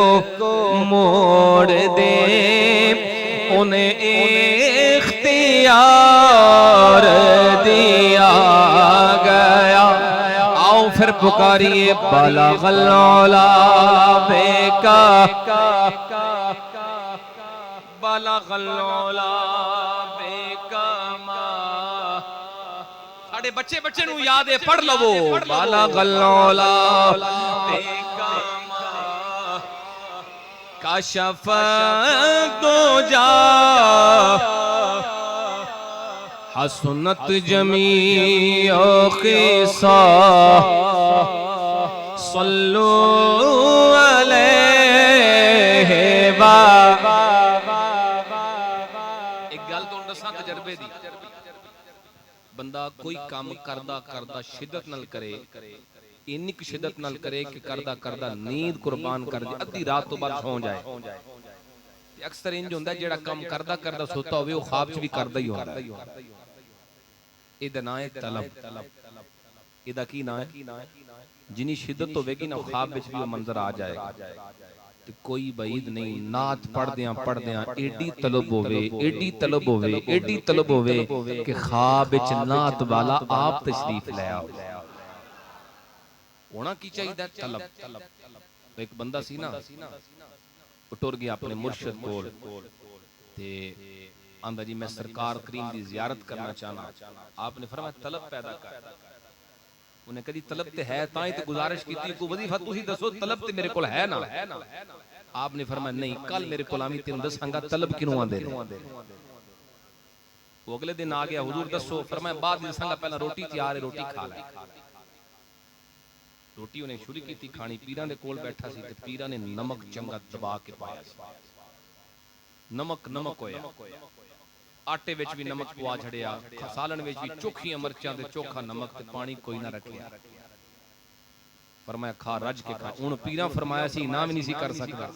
मोड़ दे, उन्हें इख्तियार दिया गया। आओ फिर पुकारिए बलगल औला बेका, बलगल औला बेकमा। साडे बच्चे बच्चे नु याद है, पढ़ लवो बलगल औला बेकमा, कशफ दो जा हसनत जमी क़िसा, सल्लु अलैहि वा। एक गल तो दसा तजर्बे दी, बंदा कोई काम करदा करदा शिद्दत नाल करे, इन्नी शिद्दत नाल करे कि करदा करदा नींद कुर्बान कर दे, अद्धी रात तो बाद सौ जाए। अक्सर इंज होंदा जेड़ा काम करदा करदा सोता होवे, वो ख्वाब च भी करदा ही होंदा। इहदा नाम है तलब। इहदा की नाम है? जिनी शिद्दत होवेगी ना ख्वाब विच भी वो मंजर आ जाएगा। तो कोई बईद नहीं, नात पढ़दियां पढ़दियां एडी तलब होवे, एडी तलब होवे, एडी तलब होवे कि ख्वाब विच नात वाला आप तशरीफ ले आओ। होना की चाहिए? तलब। एक बंदा सी ना, टुर गया अपने मुर्शिद कोल ते आंदा जी मैं सरकार करीम की जियारत करना चाहना। आपने फरमाया तलब पैदा कर। उन्हें कदी तलब ते है तां ही ते गुजारिश की थी, को वजीफा तुसी दसो तलब ते मेरे कोल है ना। आपने फरमाया नहीं, कल मेरे कोल आवी तेन दसांगा तलब किनों आंदे ने। वो अगले दिन आ गया, हुजूर दसो। फरमाया बाद दसांगा, पहला रोटी तैयार है, रोटी खा ले। रोटी उन्हें शुरू की खानी, पीरां दे कोल बैठा सी ते पीरां ने नमक चंगा दबा के पाया। नमक नमक होया, आटे विच भी नमक पवा छड़िया, सालन विच भी चोखियां मिर्चां ते चोखा नमक ते पानी कोई ना रखिया। फरमाया खा रज के खा। हुण पीरां फरमाया सी ना भी नहीं सी कर सकदा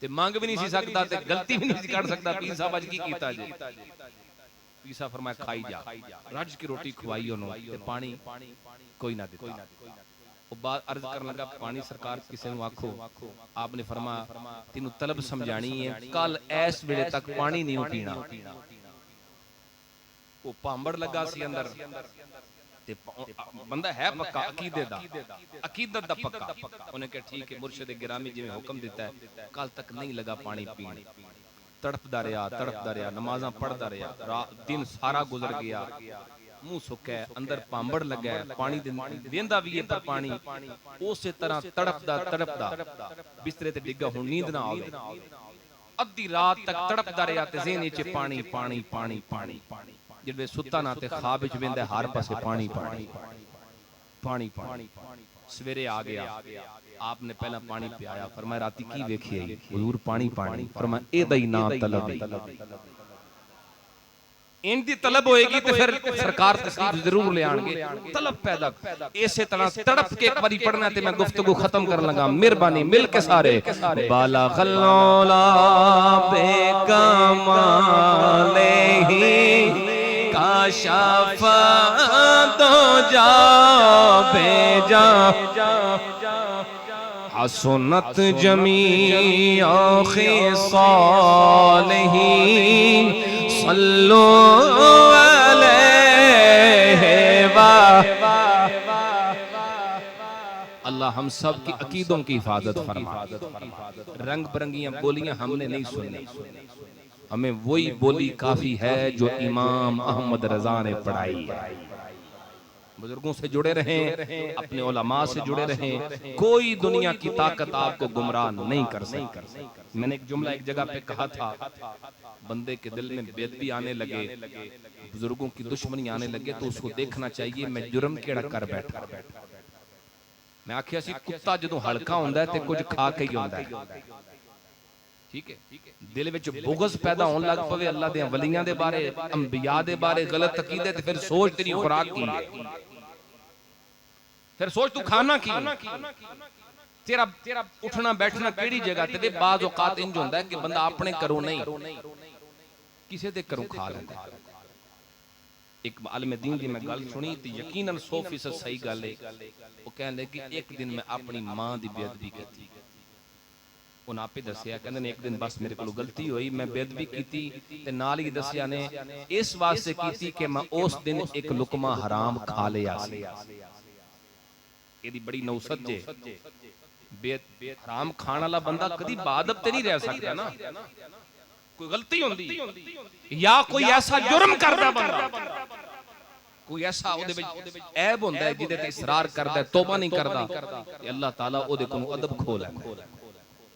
ते मंग भी नहीं सी सकदा ते गलती भी नहीं सी कर सकदा। पीर साहब अज की कीता जी? पीर साहब फरमाया खाई जा। रज के रोटी खवाई ओनू ते पानी कोई ना दिता। वो बात अर्ज करन लगा, पानी सरकार किसी नूं आखो। आपने फरमाया तेनू तलब समझानी है, कल इस वेले तक पानी नहीं पीना। वो पांबड़ लगा सी अंदर ते बंदा है पक्का अकीदे दा, अकीदत दा पक्का। उन्हें कहा ठीक है, मुर्शिद गिरामी जिवें हुक्म दिता है, कल तक नहीं लगा पानी पीने। तड़पदा रहा, नमाज़ां पढ़दा रहा, दिन सारा गुजर गया, मुंह सुक्का है, अंदर पांबड़ लगा है, पानी देंदा भी है पर पानी उस तरह तड़पदा बिस्तरे ते डिग्गा, हुण नींद ना आवे। अद्धी रात तक तड़पदा रहा ते ज़हन विच पानी पानी पानी पानी। जिहड़े सुत्ता ना ते ख्वाब विच वेंदा हर पासे पानी पानी पानी पानी। सवेरे आ गया, आपने पहला पानी पियाया। फरमाया राती की वेखी आई? हुजूर पानी पानी। फरमाया एदा ही ना तलब है। इनकी तलब होएगी तो फिर सरकार तशरीफ जरूर ले आएंगे। तलब पैदा इसे तरह तड़प के एक बारी पढ़ना ते मैं गुफ्तगू खत्म कर लगा। मेहरबानी मिल के सारे बाला खल्लौला बेकमाले ही काशाफ दो जा भेजा हसनत जमी खिसालही सल्लो अलैहि वा। अल्लाह हम सब की अकीदों की हिफाजत फरमा। रंग बिरंगियां बोलियां हमने नहीं सुनी, हमें वही बोली काफी है जो इमाम अहमद रजा ने पढ़ाई है। बुजुर्गों से जुड़े रहें, अपने उलमा से जुड़े रहें, कोई दुनिया की ताकत आपको गुमराह नहीं कर सकती। मैंने एक जुमला एक जगह पे कहा था, बंदे के दिल में बेदबी आने लगे, बुजुर्गों की दुश्मनी आने लगे तो उसको देखना चाहिए मैं जुर्म केड़ा कर बैठा। मैं आखिया सी कुत्ता जदों हल्का हुंदा है ते कुछ खा के ही हुंदा है। ठीक है, दिल विच बुग़्ज़ पैदा होने लग पवे अल्लाह दे वलियां दे बारे, अंबिया दे बारे गलत अकीदे, ते फिर सोच तेरी खुराक की है, फिर सोच तू खाना की, तेरा उठना बैठना केड़ी जगह ते। बाज़ औकात इंज हुंदा है कि बंदा अपने घरों नहीं किसी दे घरों खा लैंदा। एक आलिम दीन दी मैं गल सुनी ते यकीनन 100% सही गल है। वो कहंदे कि एक दिन मैं अपनी मां दी बेअदबी कीती। उन्हें आपे दसिया, कहंदे एक दिन बस मेरे को गलती हुई, मैं बेअदबी कीती ते नाल ही दसिया ने इस वास्ते कीती कि मैं उस दिन एक लुकमा हराम खा लिया सी। एदी बड़ी नौसत जे, हराम खाने वाला बंदा कदी बादब ते नहीं रह सकता ना। कोई गलती होंदी या कोई ऐसा जुर्म करदा बंदा, कोई ऐसा ओदे विच ऐब हुंदा है जिहदे ते इसरार करदा है, तौबा नहीं करदा, अल्लाह ताला ओदे कोलों अदब खो लैंदा है।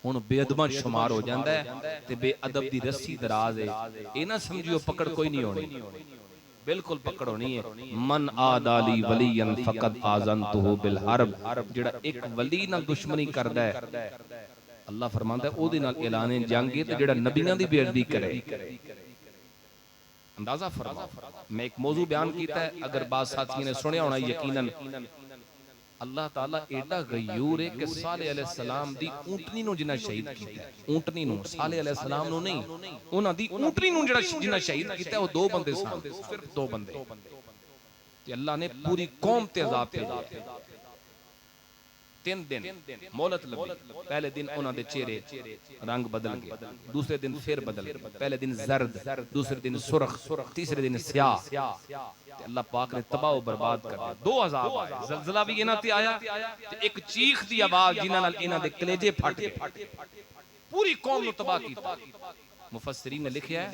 हुण बेअदबां शुमार हो जांदा है ते बेअदब दी रस्सी दराज है। ये ना समझियो पकड़ कोई नहीं होनी, बिल्कुल पकड़ होनी है। मन आदाली वलियन फकद आज़नतुहु बिल हर्ब। जेड़ा एक वली नाल दुश्मनी करदा है, अल्लाह फरमांदा है ओदे नाल ऐलान जंग है। ते जेड़ा नबियां दी बेअदबी करे, अंदाजा फरमाओ। मैं एक मौजू बयान कीता है, अगर बात साथियों ने सुनिया होना, यकीनन अल्लाह ताला एडा गयूर है कि साले अलैहिस्सलाम दी ऊंटनी नु जिन्ना शहीद कीता है, ऊंटनी नु, साले अलैहिस्सलाम नु नहीं, उन्हां दी ऊंटनी नु जिन्ना शहीद कीता है वो दो बंदे सन, सिर्फ दो बंदे। ते अल्लाह ने पूरी कौम ते अज़ाब भेजा। 3 दिन मोहलत लगी। पहले दिन उन्हां दे चेहरे रंग बदल गए, दूसरे दिन फिर बदल गए। पहले दिन जर्द, दूसरे दिन सुर्ख, तीसरे दिन स्याह। अल्लाह पाक ने तबाह बर्बाद कर दिया। 2 अज़ाब आए, ज़लज़ला भी इन्हां ते आया ते एक चीख दी आवाज जिन्हां नाल इन्हां दे कलेजे फट गए, पूरी कौम नु तबाह कीता। मुफस्सिरीन ने लिखा है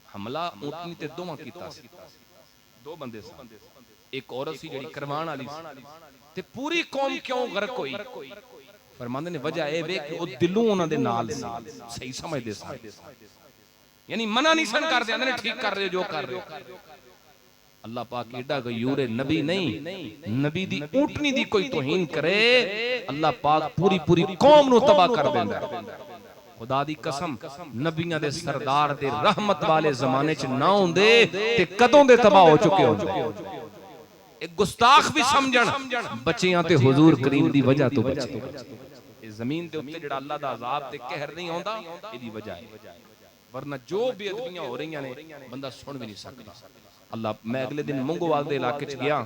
हमला ऊंटनी ते दोवां कीता सी, दो बंदे सन, एक औरत सी जिहड़ी करवाण वाली सी ते पूरी कौम क्यों गर्क होई? फरमांदे ने वजह ए वे कि ओ दिलों उन्हां दे नाल सही समझदे सन, यानी मना नहीं सन करदे, आंदे ने ठीक कर रहे हो जो कर रहे हो। अल्लाह पाक एडा गयूर है, नबी नहीं नबी दी ऊंटनी दी कोई तौहीन करे अल्लाह पाक पूरी पूरी कौम नु तबाह कर देंदा है। खुदा दी कसम नबियां दे सरदार दे रहमत वाले जमाने च ना होंदे ते कदों दे तबाह हो चुके होंदे। एक गुस्ताख भी समझण बच्चियां ते हुजूर करीम दी वजह तो बचे। इस जमीन दे उत्ते जेड़ा अल्लाह दा अजाब ते कहर नहीं आंदा इदी वजह है, वरना जो बेअदबियां हो रही ने बंदा सुन भी नहीं सकता। अल्लाह मैं अगले दिन मंगोवाल दे इलाके च गया,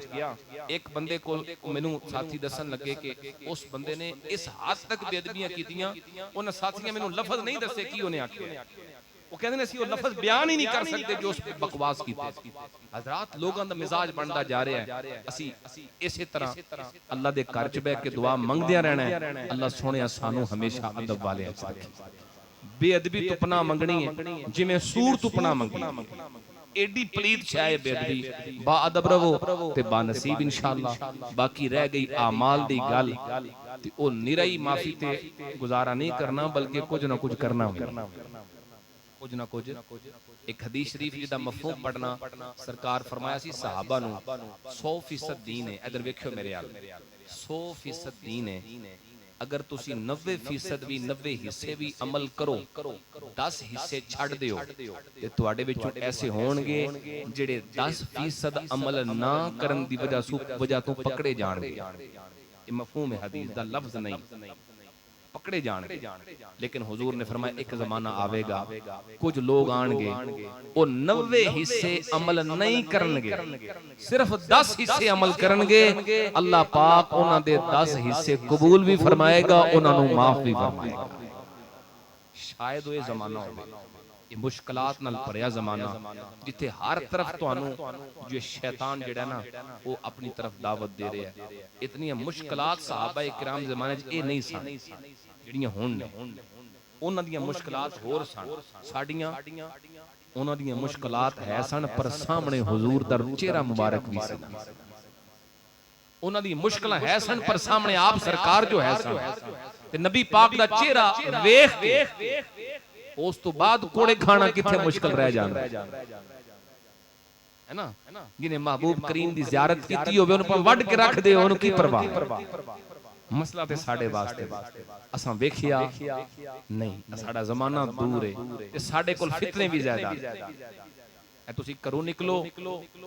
एक बंदे को मैनू साथी दसन लगे कि उस बंदे ने इस हद तक बेअदबियां कीतियां, उन साथियां मैनू लफज नहीं दसे की उन्हें आखे, वो कहते ने सी वो लफज बयान ही नहीं कर सकते जो उस पे बकवास कीते। हजरात लोगों दा मिजाज बनदा जा रहा है, असी इसी तरह अल्लाह दे घर च बैठ के दुआ मंगदियां रहना है। अल्लाह सोहणिया सानू हमेशा अदब वाले रखे। बेअदबी तो पनाह मंगनी है जिवें सूर तो पनाह मंगनी, एडी पलीत छाए बेअदबी, बा अदब रवो ते बा नसीब इंशाअल्लाह। बाकी रह गई आमाल दी गल ते ओ निराई माफी ते गुजारा नहीं करना बल्कि कुछ ना कुछ करना, कुछ ना कुछ। एक हदीस शरीफ जिदा मफहूम पढ़ना, सरकार फरमाया सी सहाबा नु 100% दीन है। अगर वेखियो मेरे हाल 100% दीन है, अगर तुसी 90% भी 90 हिस्से भी अमल करो, 10 हिस्से छड़ दियो ते तुहाडे विचों ऐसे होणगे जिहड़े 10% अमल ना करन दी वजह तो पकड़े जाणगे। ये मफहूम है हदीस दा, लफ्ज नहीं, पकड़े जाणगे। लेकिन हुजूर ने फरमाया एक जमाना आवेगा कुछ लोग आणगे वो 90 हिस्से अमल नहीं करनगे, सिर्फ 10 हिस्से अमल करनगे। अल्लाह पाक उन्हां दे 10 हिस्से कबूल भी फरमाएगा, उन्हां नू माफ भी फरमाएगा। शायद वो जमाना होवे, ये मुश्किलात नाल भरिया जमाना जिथे हर तरफ तुहानू जो शैतान जिहड़ा ना वो अपनी तरफ दावत दे रहा है। इतनी मुश्किलात सहाबा इकराम जमाने च नहीं सन जिहड़ियां हुण ने, उन्हां दियां मुश्किलात होर सन, साडियां उन्हां दियां मुश्किलात है सन पर सामने हुजूर दा चेहरा मुबारक भी सी। उन्हां दी मुश्किलां है सन पर सामने आप सरकार जो है सन ते नबी पाक दा चेहरा वेख के उस तो बाद कोड़े खाना किथे मुश्किल रह जांदा है ना। जिन्हें महबूब करीम दी ज़ियारत कीती होवे उन्हें वड के रख दे, उन्हें की परवाह। मसला ते साडे वास्ते असां वेखिया नहीं, साडा जमाना दूर है ते साडे कोल फितने भी ज्यादा है। तुसी घरों निकलो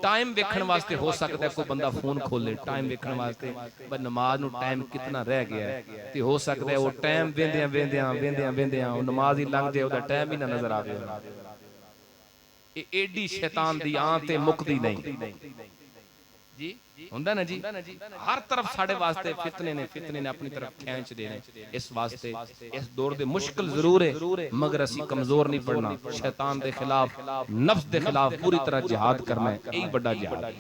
टाइम वेखण वास्ते हो सकता है कोई बंदा फोन खोले टाइम वेखण वास्ते, पर नमाज नु टाइम कितना रह गया है ते हो सकता है वो टाइम वेंदियां वेंदियां वेंदियां वेंदियां वो नमाज ही लंघ जाए, ओदा टाइम ही ना नजर आवे। ए एडी शैतान दी आं ते मुकदी नहीं जी, हुंदा ना जी। हर तरफ साडे वास्ते फितने ने अपनी तरफ खींच देने। इस वास्ते इस दौर दे मुश्किल जरूर है मगर असी कमजोर नहीं पड़ना। शैतान दे खिलाफ नफ्स दे खिलाफ पूरी तरह जिहाद करना है, यही बड़ा जिहाद है।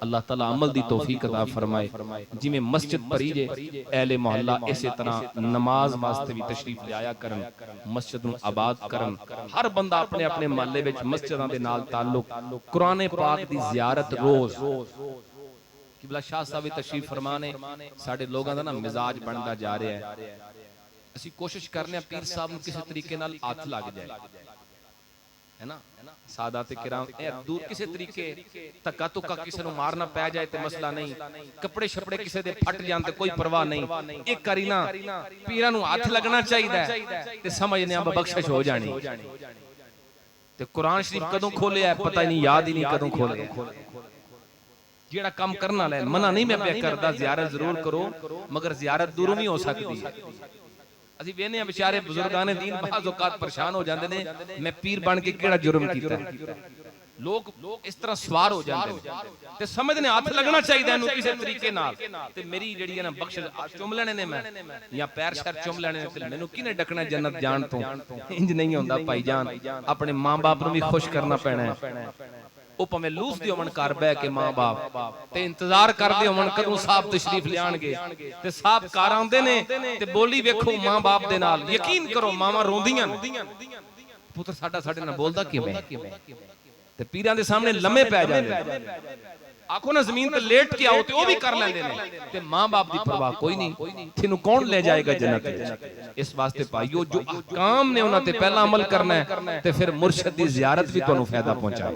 अल्लाह ताला अमल दी तौफीक अता फरमाए। जिवें मस्जिद भरी जे अहले मोहल्ला इसी तरह नमाज वास्ते भी तशरीफ लिया करन, मस्जिद नूं आबाद करन। हर बंदा अपने अपने महल्ले विच मस्जिदां दे नाल ताल्लुक, कुरान पाक दी ज़ियारत रोज। किबला शाह साहब तशरीफ फरमाने साडे लोगों का ना मिजाज बनता जा रहा है। असी कोशिश करने पीर साहब किसी तरीके नाल हाथ लग जाए, है ना। सादात किराम दूर किसी तरीके धक्का तुक्का किसी नूं मारना पै जाए तो मसला नहीं, कपड़े छपड़े किसी दे फट जान ते कोई परवाह नहीं। एक करी ना पीरां नूं हाथ लगना चाहिए ते समझने अब बख्शिश हो जानी। ते कुरान शरीफ कदों खोलिया पता ही नहीं, याद ही नहीं कदों खोलिया। जेड़ा काम करना है मना नहीं मैं पे करदा, ज़ियारत जरूर करो मगर ज़ियारत दूरों भी हो सकती है। असी वेने बेचारे बुजुर्गां ने दीन बाज़ औकात परेशान हो जाते ने, मैं पीर बन के केड़ा जुर्म कीता। लोग इस तरह सवार हो जाते हैं ते समझने हाथ लगना चाहिए इनू किसी तरीके नाल। ते मेरी जेड़ी है ना बख्शिश चुम लेने ने मैं या पैर शर चुम लेने ते मैनू किने डकना जन्नत जान तो। इंज नहीं होंदा भाईजान, अपने मां बाप नू भी खुश करना पैना है। ਉਹ ਭਾਵੇਂ ਲੂਸ ਦੇ ਹੋਣ ਘਰ ਬਹਿ ਕੇ ਮਾਂ-ਬਾਪ ਤੇ ਇੰਤਜ਼ਾਰ ਕਰਦੇ ਹੋਣ ਕਦੋਂ ਸਾਹਿਬ ਤਸ਼ਰੀਫ ਲਿਆਣਗੇ ਤੇ ਸਾਹਿਬ ਘਰ ਆਉਂਦੇ ਨੇ ਤੇ ਬੋਲੀ ਵੇਖੋ ਮਾਂ-ਬਾਪ ਦੇ ਨਾਲ। ਯਕੀਨ ਕਰੋ ਮਾਵਾਂ ਰੋਂਦੀਆਂ ਨੇ, पुत्र साडा साडे नाल बोलदा किवें ते पीरां दे सामने लम्मे पै जांदे आखो ना जमीन पे लेट के आओ ते ओ भी कर लैंदे ने ते मां बाप दी परवाह कोई नहीं तेनू कौन ले जाएगा जन्नत विच इस वास्ते भाईओ जो अहकाम ने उन्हां ते पहला अमल करना है ते फिर मुर्शिद दी ज़ियारत भी तुहानू फायदा पहुंचाए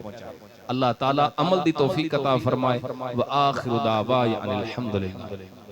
अल्लाह ताला अमल दी तौफीक अता फरमाए व आखिरु दावा अनिल हम्दुलिल्लाह।